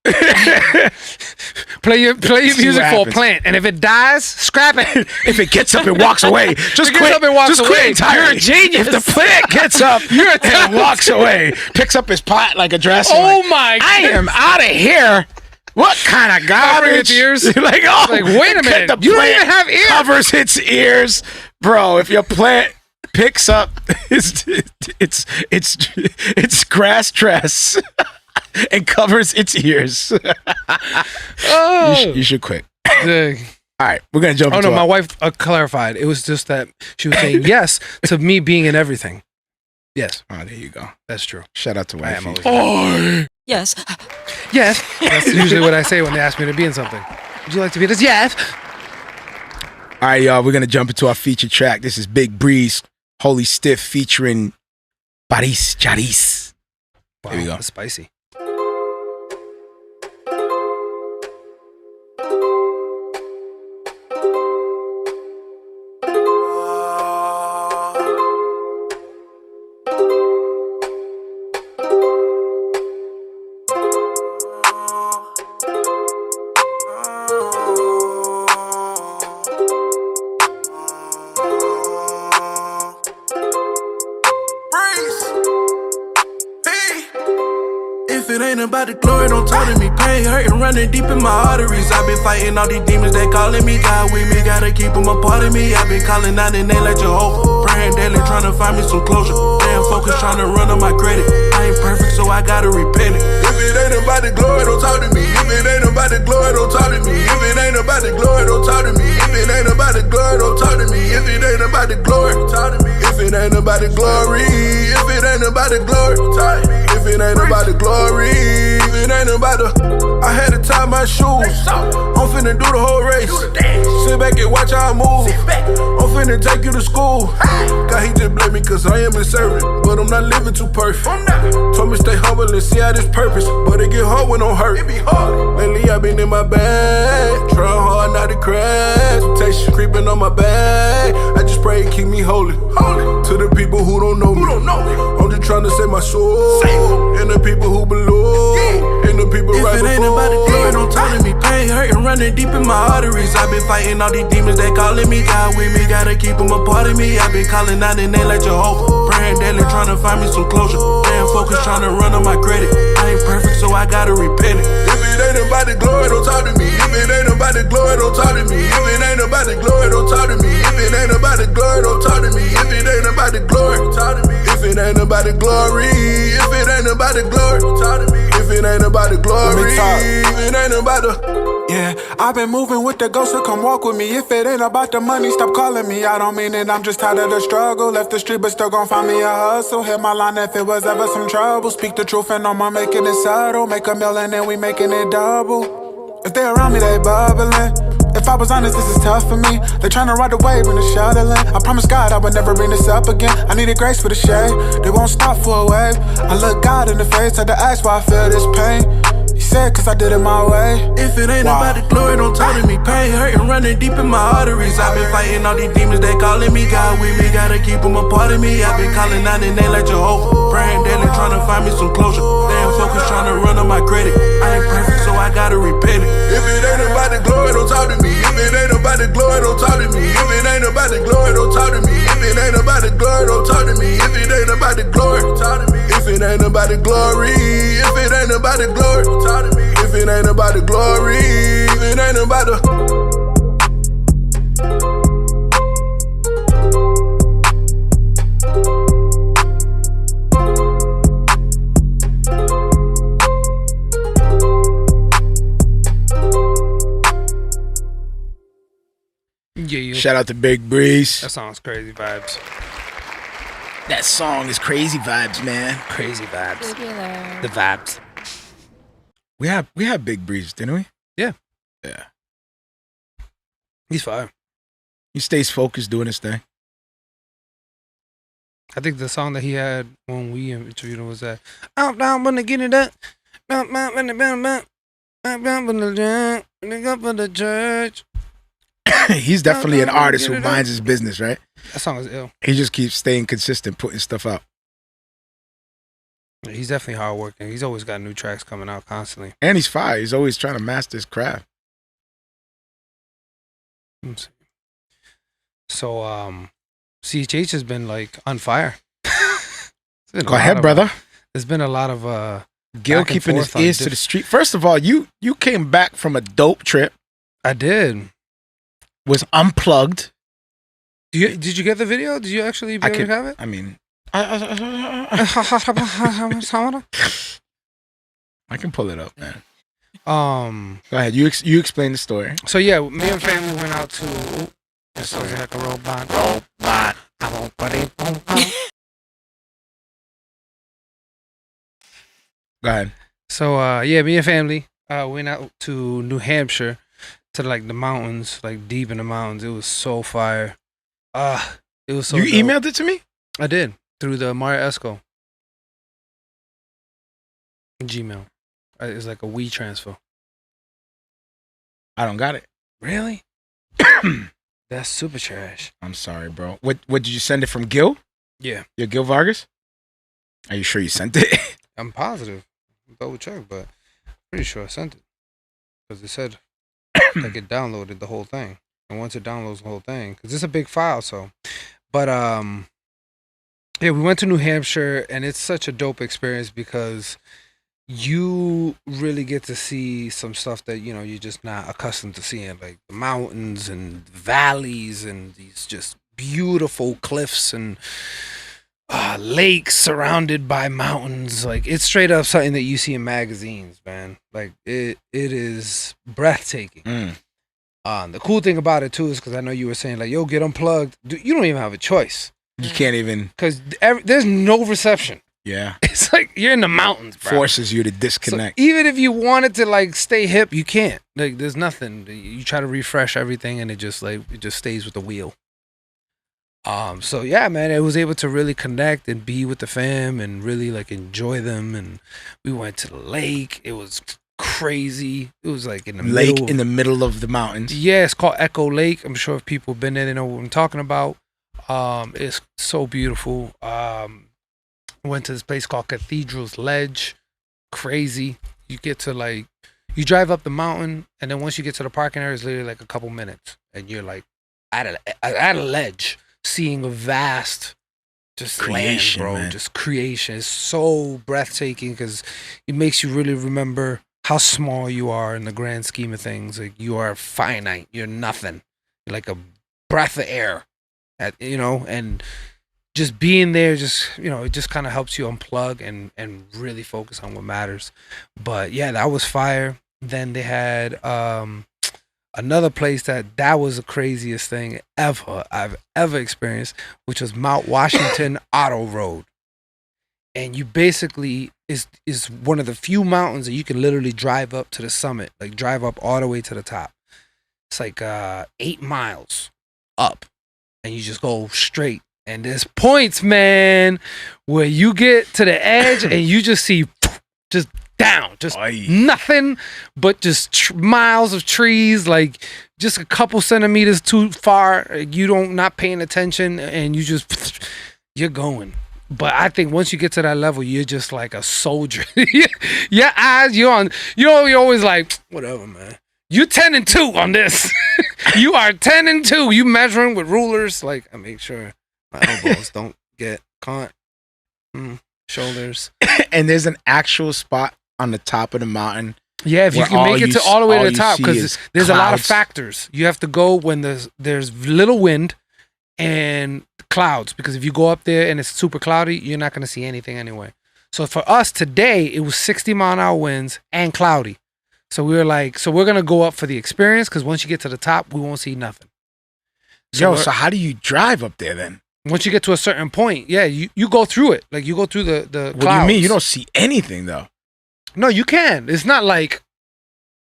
play your music for a plant, and if it dies, scrap it. If it gets up and walks away, just quit. Just quit entirely. You're a genius. If the plant gets up and walks away, picks up his pot like a dress. Oh my! I am out of here. What kind of garbage? Its ears. Wait a minute. You don't even have ears. Covers its ears, bro. If your plant picks up its grass dress and covers its ears, you should quit. Dang. All right, we're gonna jump. Oh no, my wife clarified. It was just that she was saying yes to me being in everything. Yes. Oh, there you go. That's true. Shout out to wifey. Yes. Yes. That's usually what I say when they ask me to be in something. Would you like to be in this? Yes. All right, y'all. We're gonna jump into our featured track. This is BigBreeze, Holy Stiff, featuring Parris, Chariz. Wow, there we go. That's spicy. About the glory, don't talk to me. Pain hurting, running deep in my arteries. I've been fighting all these demons, they calling me God with me. Gotta keep them a part of me. I've been calling out the name like Jehovah. Praying daily, trying to find me some closure. Damn focus, trying to run on my credit. I ain't perfect, so I gotta repent it. If it ain't about the glory, don't talk to me. If it ain't about the glory, don't talk to me. If it ain't about the glory, don't talk to me. If it ain't about the glory, don't talk to me. If it ain't about the glory, talk to me. If it ain't about the glory, if it ain't about the glory, talk to me. If it ain't about the glory, if it ain't about the, I had to tie my shoes. I'm finna do the whole race. Sit back and watch how I move. I'm finna take you to school. God, he just blame me cause I am his servant, but I'm not living too perfect. Told me stay humble and see how this purpose, but it get hard when I'm hurt. Lately I've been in my bag, trying hard not to crash. Temptation creeping on my back. I just pray it keep me holy. To the people who don't know me, I'm just trying to save my soul. And the people who belong, and the people right before. If it ain't about the glory, don't talk to me. Pain hurting, running deep in my arteries. I've been fighting all these demons, they calling me God with me. Gotta keep them a part of me. I've been calling out the name like Jehovah. Praying daily, trying to find me some closure. Damn focus, trying to run on my credit. I ain't perfect, so I gotta repent it. If it ain't about the glory, don't talk to me. If it ain't about the glory, don't talk to me. If it ain't about the glory, don't talk to me. If it ain't about the glory, don't talk to me. If it ain't about the glory, talk to me. If it ain't about the glory, if it ain't about the glory, talk to me. If it ain't about the glory, if it ain't about the, yeah, I've been moving with the ghost, so come walk with me. If it ain't about the money, stop calling me. I don't mean it, I'm just tired of the struggle. Left the street, but still gon' find me a hustle. Hit my line if it was ever some trouble. Speak the truth and I'm making it subtle. Make a million and we making it double. If they around me, they bubbling. If I was honest, this is tough for me. They tryna ride the wave in the shuttling. I promise God I would never bring this up again. I needed grace for the shade. They won't stop for a wave. I look God in the face, had to ask why I feel this pain. He said, cause I did it my way. If it ain't about the glory, don't talk to me. Pain hurting, running deep in my arteries. I've been fighting all these demons, they calling me God with me. Gotta keep them a part of me. I've been calling out their name like Jehovah. Praying daily, trying to find me some closure. They ain't focused, trying to run on my credit. I ain't perfect, so I gotta repent it. If it ain't about the glory, don't talk to me. If it ain't about the glory, don't talk to me. If it ain't about the glory, don't talk to me. If it ain't about the glory, don't talk to me. If it ain't about the glory, talk to me. If it ain't about the glory, if it ain't about the glory, talk to me. If it ain't about the glory, if it ain't about the... Yeah. Shout out to BigBreeze. That song's crazy vibes. That song is crazy vibes, man. Crazy vibes. Tubular. The vibes. We had BigBreeze, didn't we? Yeah. Yeah. He's fire. He stays focused doing his thing. I think the song that he had when we interviewed him was that out down when they get it up. For the church. He's definitely an artist who minds his business, right? That song is ill. He just keeps staying consistent, putting stuff out. He's definitely hardworking. He's always got new tracks coming out constantly. And he's fire. He's always trying to master his craft. Let's see. So, CHH has been like on fire. Go ahead, brother. There's been a lot of Gil keeping his ears to the street. First of all, you came back from a dope trip. I did. Was unplugged. Did you get the video? Did you actually have it? I mean, I can pull it up, man. Go ahead. You explain the story. So yeah, me and family went out to. This sounds like a robot. Go ahead. So yeah, me and family went out to New Hampshire to like the mountains, like deep in the mountains. It was so fire. It was so. You dope. emailed it to me? I did through the Marrio Esco Gmail. It's like a Wii transfer. I don't got it. Really? That's super trash. I'm sorry, bro. What did you send it from Gil? Yeah. Your Gil Vargas? Are you sure you sent it? I'm positive. Double check, but pretty sure I sent it because it said like it downloaded the whole thing. And once it downloads the whole thing, because it's a big file, so. But yeah, we went to New Hampshire, and it's such a dope experience because you really get to see some stuff that you're just not accustomed to seeing, like the mountains and valleys and these just beautiful cliffs and lakes surrounded by mountains. Like it's straight up something that you see in magazines, man. Like it is breathtaking. The cool thing about it too is because I know you were saying like, yo, get unplugged. Dude, you don't even have a choice. You can't even, because there's no reception. Yeah, it's like you're in the mountains, bro. Forces you to disconnect. So even if you wanted to like stay hip, you can't. Like there's nothing. You try to refresh everything, and it just stays with the wheel. So yeah, man, I was able to really connect and be with the fam and really like enjoy them. And we went to the lake. It was crazy. It was like in the middle of the mountains. Yeah, it's called Echo Lake. I'm sure if people have been there, they know what I'm talking about. It's so beautiful. Went to this place called Cathedral's Ledge. Crazy. You get to like, you drive up the mountain, and then once you get to the parking area, it's literally like a couple minutes, and you're like at a ledge, seeing a vast just creation, land, bro. Man. Just creation. It's so breathtaking because it makes you really remember how small you are in the grand scheme of things. Like you are finite. You're nothing. You're like a breath of air, and just being there, it just kind of helps you unplug and really focus on what matters. But yeah, that was fire. Then they had another place that was the craziest thing I've ever experienced, which was Mount Washington Auto Road. And you basically is one of the few mountains that you can literally drive up to the summit, like drive up all the way to the top. It's like 8 miles up, and you just go straight. And there's points, man, where you get to the edge and you just see just down, just nothing but just miles of trees, like just a couple centimeters too far. You don't not paying attention, and you're going. But I think once you get to that level, you're just like a soldier. Your eyes, you're always like, whatever, man. You 10 and 2 on this. You are 10 and 2. You measuring with rulers. Like, I make sure my elbows don't get caught. Shoulders. And there's an actual spot on the top of the mountain. Yeah, if you can make it to all the way to the top, because there's clouds. A lot of factors. You have to go when there's little wind and clouds, because if you go up there and it's super cloudy, you're not going to see anything anyway. So for us today, it was 60-mile-an-hour winds and cloudy. So we were like, we're going to go up for the experience, because once you get to the top, we won't see nothing. So how do you drive up there then? Once you get to a certain point, yeah, you go through it. Like, you go through the clouds. What do you mean? You don't see anything, though. No, you can. It's not like...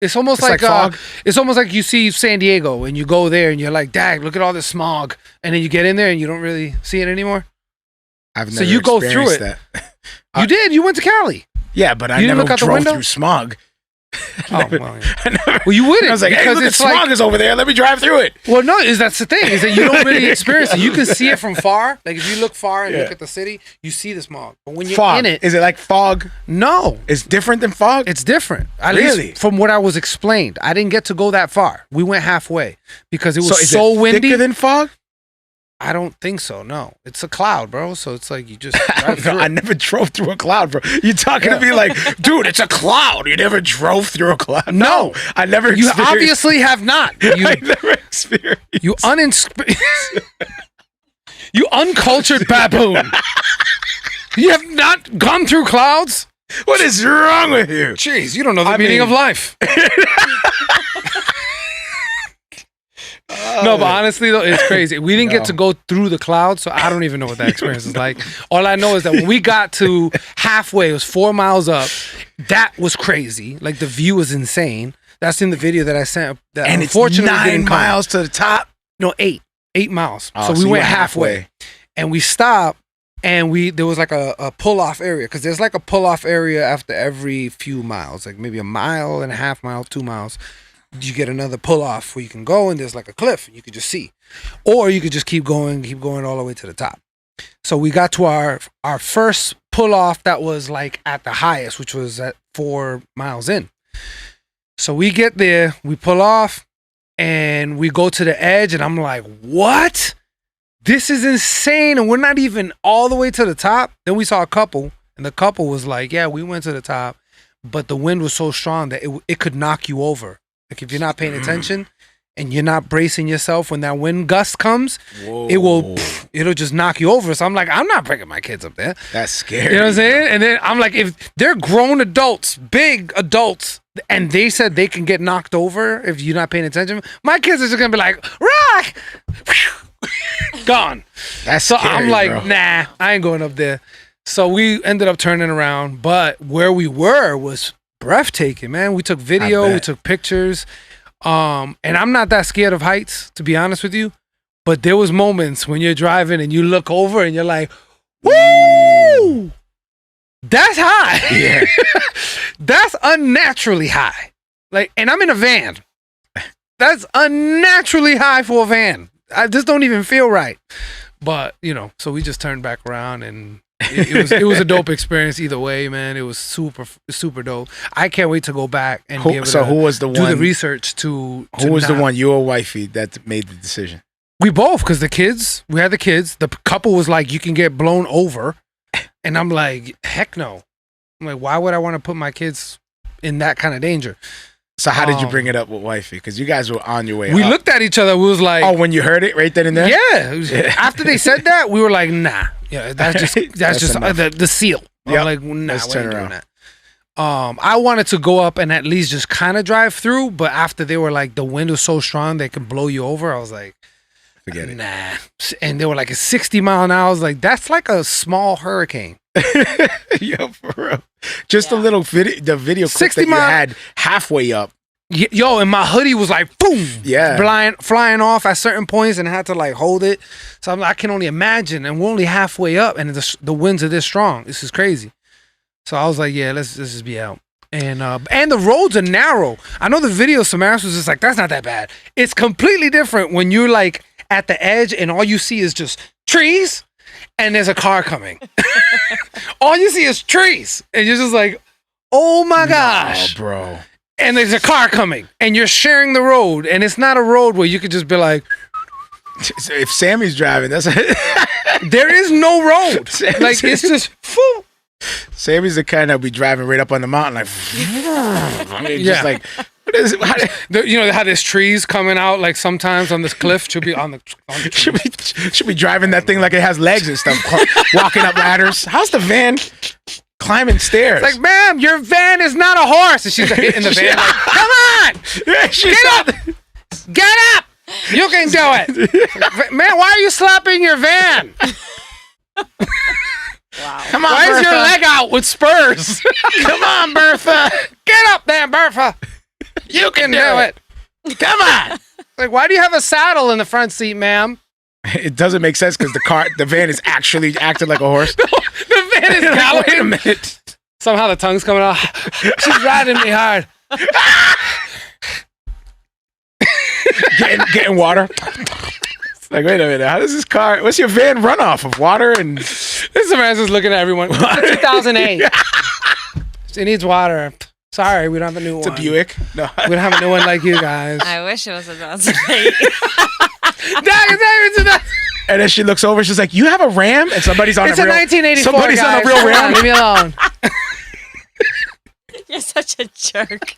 It's almost like fog? It's almost like you see San Diego and you go there and you're like, dang, look at all this smog. And then you get in there and you don't really see it anymore. I've never so you go through it. That. You did. You went to Cali. Yeah, but I never drove through smog. Well, yeah. Well, you wouldn't. I was like, hey, look at smog is over there. Let me drive through it. Well, no, that's the thing, is that you don't really experience it. You can see it from far. Like, if you look far and look at the city, you see the smog. But when you're in it... Is it like fog? No. It's different than fog? It's different. At really? least from what I was explained. I didn't get to go that far. We went halfway because it was so windy. Thicker than fog? I don't think so. No, it's a cloud, bro. So it's like you just drive through I never drove through a cloud, bro. You're talking to me like, dude, it's a cloud. You never drove through a cloud. No, I never. You obviously have not. I never experienced. You you uncultured baboon. You have not gone through clouds. What is wrong with you? Jeez, you don't know the meaning of life. No, but honestly though, it's crazy. We didn't get to go through the clouds, so I don't even know what that experience is like. All I know is that when we got to halfway, it was 4 miles up. That was crazy. Like, the view was insane. That's in the video that I sent. That and unfortunately it's 9 miles to the top. No, 8 miles. Oh, so we went halfway, and we stopped, and there was like a pull off area, because there's like a pull off area after every few miles, like maybe 1.5 miles, 2 miles. You get another pull off where you can go, and there's like a cliff and you could just see, or you could just keep going all the way to the top. So we got to our first pull off that was like at the highest, which was at 4 miles in. So we get there, we pull off, and we go to the edge, and I'm like, what? This is insane. And we're not even all the way to the top. Then we saw a couple, and the couple was like, yeah, we went to the top, but the wind was so strong that it could knock you over. Like, if you're not paying attention and you're not bracing yourself when that wind gust comes, it'll just knock you over. So I'm like, I'm not bringing my kids up there. That's scary. You know what I'm saying? And then I'm like, if they're grown adults, big adults, and they said they can get knocked over if you're not paying attention, my kids are just gonna be like, rock, gone. That's so scary, I'm like, bro. nah, I ain't going up there. So we ended up turning around, but where we were was breathtaking, man. We took video, we took pictures, and I'm not that scared of heights, to be honest with you, but there was moments when you're driving and you look over and you're like, woo, that's high. Yeah. That's unnaturally high. Like, and I'm in a van. That's unnaturally high for a van. I just don't even feel right. But, so we just turned back around, and it was a dope experience either way, man. It was super dope. I can't wait to go back and be able to who was the do one, the research to who was the one, you or wifey, that made the decision? We both, because we had the kids. The couple was like, you can get blown over. And I'm like, heck no. I'm like, why would I want to put my kids in that kind of danger? So how did you bring it up with wifey? Because you guys were on your way We up. looked at each other. We was like... Oh, when you heard it right then and there? Yeah. After they said that, we were like, nah. Yeah, that's just the seal. I'm like, nah, let's we ain't turn doing around. that. I wanted to go up and at least just kind of drive through, but after they were like, the wind was so strong they could blow you over, I was like, forget it. Nah. And they were like, a 60 mile an hour. I was like, that's like a small hurricane. Yo, for real. Just a little video, the video clip that you had halfway up. Yo, and my hoodie was like, boom, flying off at certain points, and I had to like hold it. So I can only imagine, and we're only halfway up, and the winds are this strong. This is crazy. So I was like, yeah, let's just be out. And the roads are narrow. I know the video, Samaras was just like, that's not that bad. It's completely different when you're like at the edge, and all you see is just trees, and there's a car coming. All you see is trees, and you're just like, oh my gosh, bro. And there's a car coming, and you're sharing the road, and it's not a road where you could just be like, if Sammy's driving, that's there is no road. Like it's just full. Sammy's the kind that'll be driving right up on the mountain, like just like what is it? You know how there's trees coming out like sometimes on this cliff. Should be on the should be driving that thing like it has legs and stuff, walking up ladders. How's the van? Climbing stairs. It's like, ma'am, your van is not a horse. And she's like, in the van, like, come on! Get up! Get up! You can do it! Man, why are you slapping your van? Wow. Come on, why Bertha. Is your leg out with spurs? Come on, Bertha! Get up there, Bertha! You can do it! Come on! Like, why do you have a saddle in the front seat, ma'am? It doesn't make sense because the van is actually acting like a horse. The van is galloping. Wait a minute. Somehow the tongue's coming out. She's riding me hard. getting water. It's like, wait a minute. How does this car? What's your van run off of? Water and. This man's just looking at everyone. 2008. It needs water. Sorry, we don't have a new one. It's a Buick. No, we don't have a new one like you guys. I wish it was 2008. And then she looks over. She's like, "You have a Ram?" And somebody's on it's a real. It's a 1984. Somebody's guys. on a real Ram. Leave me alone. You're such a jerk.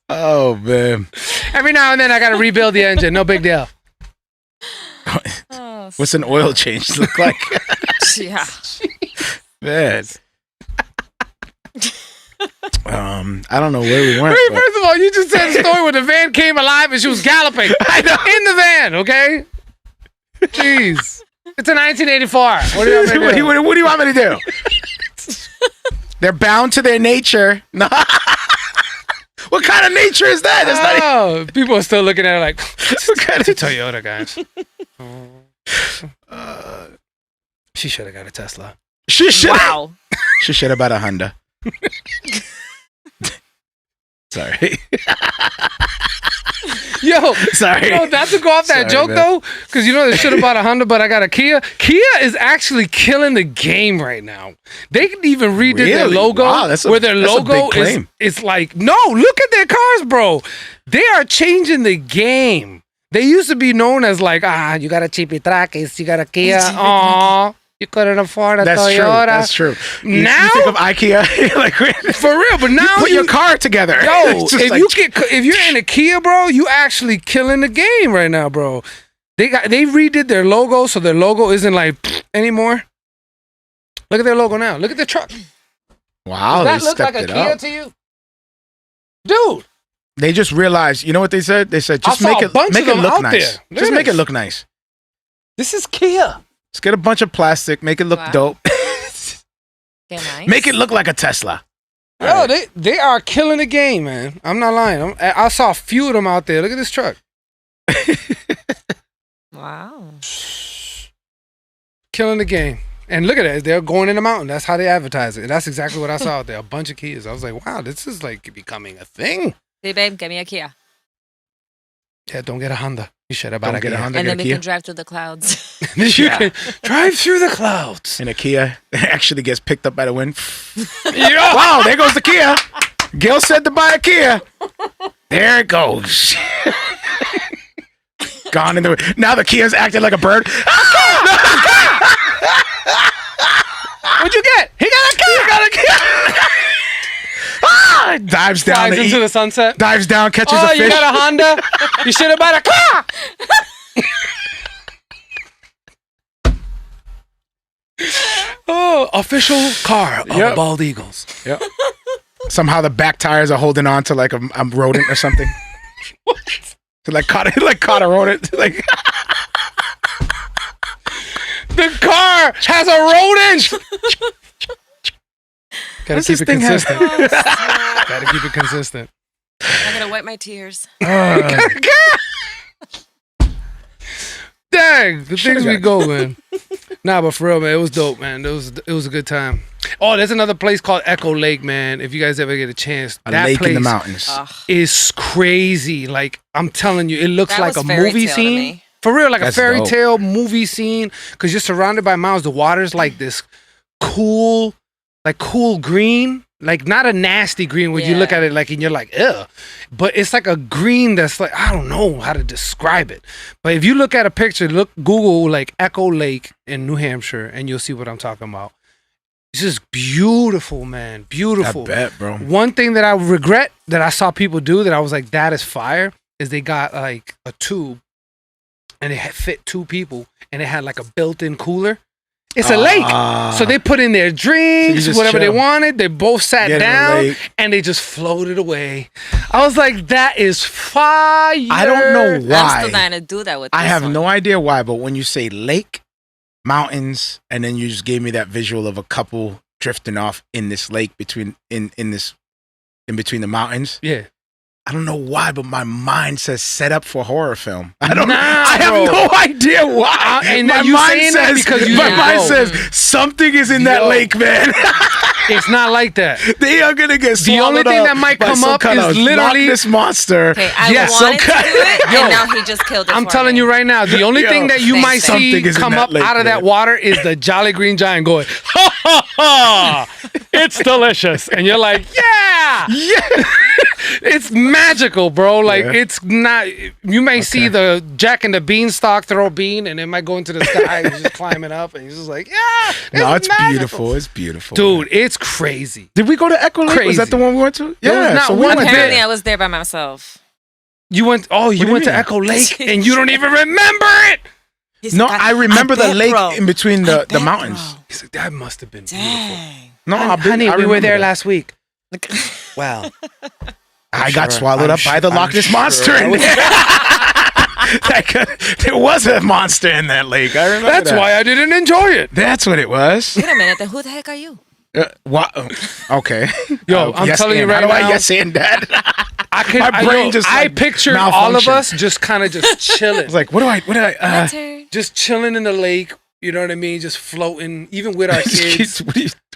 Oh man! Every now and then I got to rebuild the engine. No big deal. Oh, what's an oil change look like? Yeah. Man. I don't know where we went. Wait, first of all, you just said a story where the van came alive and she was galloping in the van, okay? Jeez. It's a 1984. What do you want me to do? What do you want me to do? They're bound to their nature. No. What kind of nature is that? People are still looking at it like, it's a Toyota, guys. She should have got a Tesla. She should. Wow. She should have bought a Honda. Sorry. Yo, sorry. Not to go off that joke, man. Though, because they should have bought a Honda, but I got a Kia. Kia is actually killing the game right now. They even redid their logo, where their logo is like, no, look at their cars, bro. They are changing the game. They used to be known as like, you got a cheapy Trackers, you got a Kia, aw. You couldn't afford a Toyota. That's true. Now you think of IKEA, like for real. But now you put your car together. Yo, if you're in a Kia, bro, you actually killing the game right now, bro. They redid their logo, so their logo isn't like anymore. Look at their logo now. Look at the truck. Wow, does that look like a Kia to you, dude? They just realized. You know what they said? They said just make it look nice. Just make it look nice. This is Kia. Just get a bunch of plastic, make it look dope. Nice. Make it look like a Tesla. Yo, they are killing the game, man. I'm not lying. I saw a few of them out there. Look at this truck. Wow. Killing the game. And look at it. They're going in the mountain. That's how they advertise it. And that's exactly what I saw out there. A bunch of Kias. I was like, wow, this is like becoming a thing. Hey, babe, get me a Kia. Yeah, don't get a Honda. You should have bought a Honda. And then we can drive through the clouds. You can drive through the clouds. And a Kia actually gets picked up by the wind. Yeah. Wow, there goes the Kia. Gil said to buy a Kia. There it goes. Gone in the wind. Now the Kia's acting like a bird. What'd you get? He got a Kia. He got a Kia. Dives down into the sunset. Dives down, catches a fish. Oh, you got a Honda? You should have bought a car. Oh, official car of Bald Eagles. Yep. Somehow the back tires are holding on to like a rodent or something. What? Like caught a rodent. Like the car has a rodent. Gotta keep it consistent. Gotta keep it consistent. I'm gonna wipe my tears. Dang, the things we go, man. Nah, but for real, man, it was dope, man. It was a good time. Oh, there's another place called Echo Lake, man. If you guys ever get a chance, A that lake place in the mountains. is crazy. Like, I'm telling you, it looks That like was a fairy movie tale to scene. me. For real, like That's a fairy dope. tale movie scene. Because you're surrounded by mountains. The water's like this cool green. Like, not a nasty green where you look at it like and you're like, ugh. But it's like a green that's like, I don't know how to describe it. But if you look at a picture, Google like Echo Lake in New Hampshire, and you'll see what I'm talking about. It's just beautiful, man. Beautiful. I bet, bro. One thing that I regret that I saw people do that I was like, that is fire, is they got like a tube and it had fit 2 people and it had like a built-in cooler. It's a lake. So they put in their drinks, just whatever they chill. wanted. They both sat Get in the down lake. and they just floated away. I was like, that is fire. I don't know why. I'm still dying to do that with I this have one. no idea why, but when you say lake, mountains, and then you just gave me that visual of a couple drifting off in this lake between in between the mountains. Yeah. I don't know why, but my mind says set up for horror film. I don't. Nah, I have bro. no idea why. And my you mind saying that says because you my didn't mind know. says something is in that lake, man. It's not like that. They are gonna get The only swallowed thing up that might by come some up kind is of literally Loch Ness monster. Okay, I Yes, wanted some to do it, Yo. and now he just killed it. I'm for telling me. you right now, the only Yo, thing that you Same might thing. see Something is in come that up lake, out of that man. water is the Jolly Green Giant going, ha ha ha, it's delicious. And you're like, yeah. It's magical, bro. Like, Yeah. it's not, you may see the Jack and the Beanstalk throw a bean and it might go into the sky and he's just climbing up and he's just like, yeah. No, it's magical. beautiful. It's beautiful, Dude, man. it's crazy. Did we go to Echo Lake? Was that the one we went to? There was not so we one went bit. Apparently, there. I was there by myself. You went, oh, you do went you to mean? Echo Lake and you don't even remember it. He's No, like, I remember the bet, lake bro. in between I the bet, mountains. bro. He's like, that must have been beautiful. Dang. No, Honey, I we were remember there that. last week. Well, I got sure. swallowed I'm up by the sure- Loch I'm Ness sure. monster in there. There was a monster in that lake. I remember that's that. why I didn't enjoy it. That's what it was. Wait a minute. Then who the heck are you? What? Okay. Yo, I'm yes, telling you and. right How do I now. yes and that? I could, My brain just, I like, pictured all of malfunctioned. us just kind of just chilling, It's like, what do I? just chilling in the lake. You know what I mean? Just floating, even with our kids.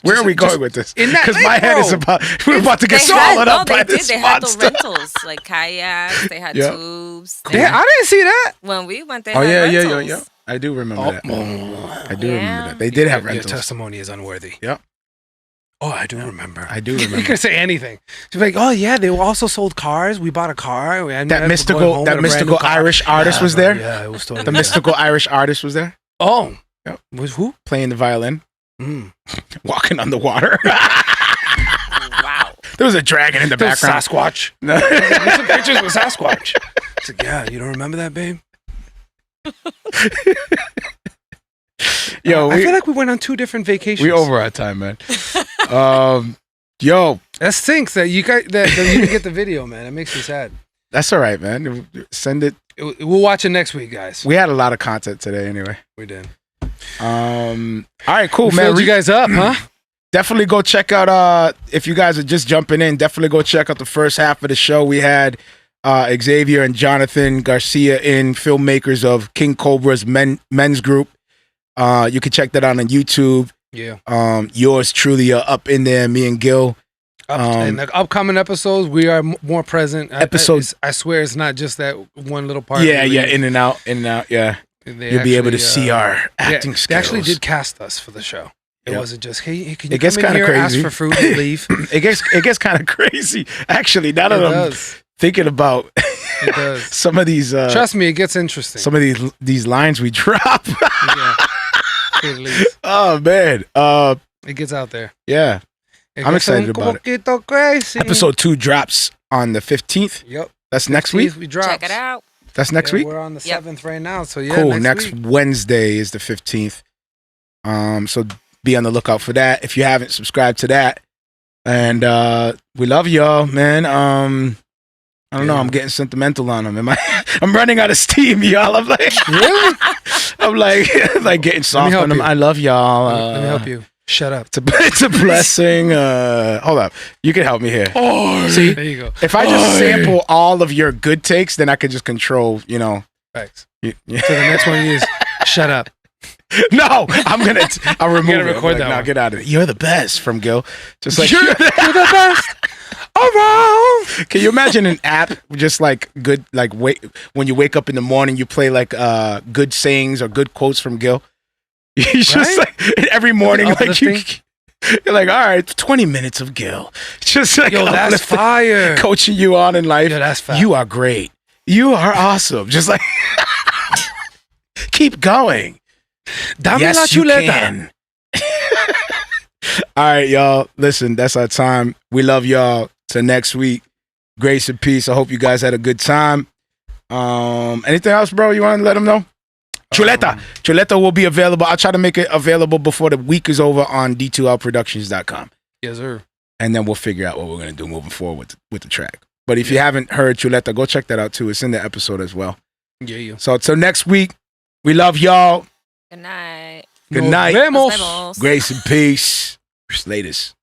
Where are we going with this? in that Because lake, my head is bro. about. We're about to get They had- swallowed up no, by they this did. They had the monster. rentals, like kayaks. They had Yeah. tubes. I didn't see that. When we went, they Oh had yeah, rentals. yeah. I do remember that. I do Yeah. remember that. They did have Your rentals. testimony is unworthy. Yep. Oh, I do remember. I do You remember. can say anything. She's like, oh yeah, they also sold cars. We bought a car. We That mystical Irish artist was there. Yeah, it was totally The mystical Irish artist was there. Oh, Yep. was who? Playing the violin, walking on the water. Wow. There was a dragon in the There was background. Sasquatch. No. There's some pictures with Sasquatch. It's like, yeah, you don't remember that, babe? Yo, I feel like we went on 2 different vacations. we over our time, man. Yo, That stinks that you guys that you didn't get the video, man. It makes me sad. that's all right, man. Send it. We'll watch it next week, guys. We had a lot of content today, anyway. We did. All right, cool, We man. filled you guys up, huh? Definitely go check out. If you guys are just jumping in, definitely go check out the first half of the show. We had Xavier and Jonathan Garcia in, filmmakers of King Cobra's men's group. You can check that out on YouTube. Yeah. Yours truly are up in there, me and Gil. In the upcoming episodes, we are more present. I swear it's not just that one little part. Yeah, in and out, yeah. You'll be able to see our acting skills. They actually did cast us for the show. It wasn't just, hey, can you It gets come in kind of here, crazy. ask for food, and leave? It gets kind of crazy. Actually, now that It I'm does. thinking about It does. some of these, Trust me, it gets interesting. some of these lines we drop. Yeah. At least. Oh man, It gets out there. yeah. I'm excited about it. Crazy. Episode 2 drops on the 15th. Yep. That's next week. We drop. Check it out. That's next week. We're on the 7th right now, so yeah. Cool. Next week. Wednesday is the 15th. So be on the lookout for that. If you haven't subscribed to that, and we love y'all, man. I don't know. I'm getting sentimental on them. I'm running out of steam, y'all. I'm like, really? I'm like getting soft on them. you. I love y'all. Let me help you. Shut up. It's a blessing. Hold up. You can help me here. See, there you go. If I just sample all of your good takes, then I could just control, you know. Thanks. So the next one is shut up. No, I'll remove it. Record that no, one. get out of it. You're the best from Gil. Just like You're the best. Around. Can you imagine an app just like good, like when you wake up in the morning, you play like good sayings or good quotes from Gil. He's just like every morning, like you're like, all right, 20 minutes of Gil. Just like, yo, that's fire. Coaching you on in life. Yo, that's fire. You are great. You are awesome. Just like, keep going. Dame yes, la chuleta. You can. All right, y'all. Listen, that's our time. We love y'all. Till next week. Grace and peace. I hope you guys had a good time. Anything else, bro? You want to let them know? Chuleta. Chuleta will be available. I'll try to make it available before the week is over on d2lproductions.com. Yes, sir. And then we'll figure out what we're going to do moving forward with the track. But if you haven't heard Chuleta, go check that out too. It's in the episode as well. Yeah. So till next week, we love y'all. Good night. Good night. Nos vemos. Grace and peace. Latest.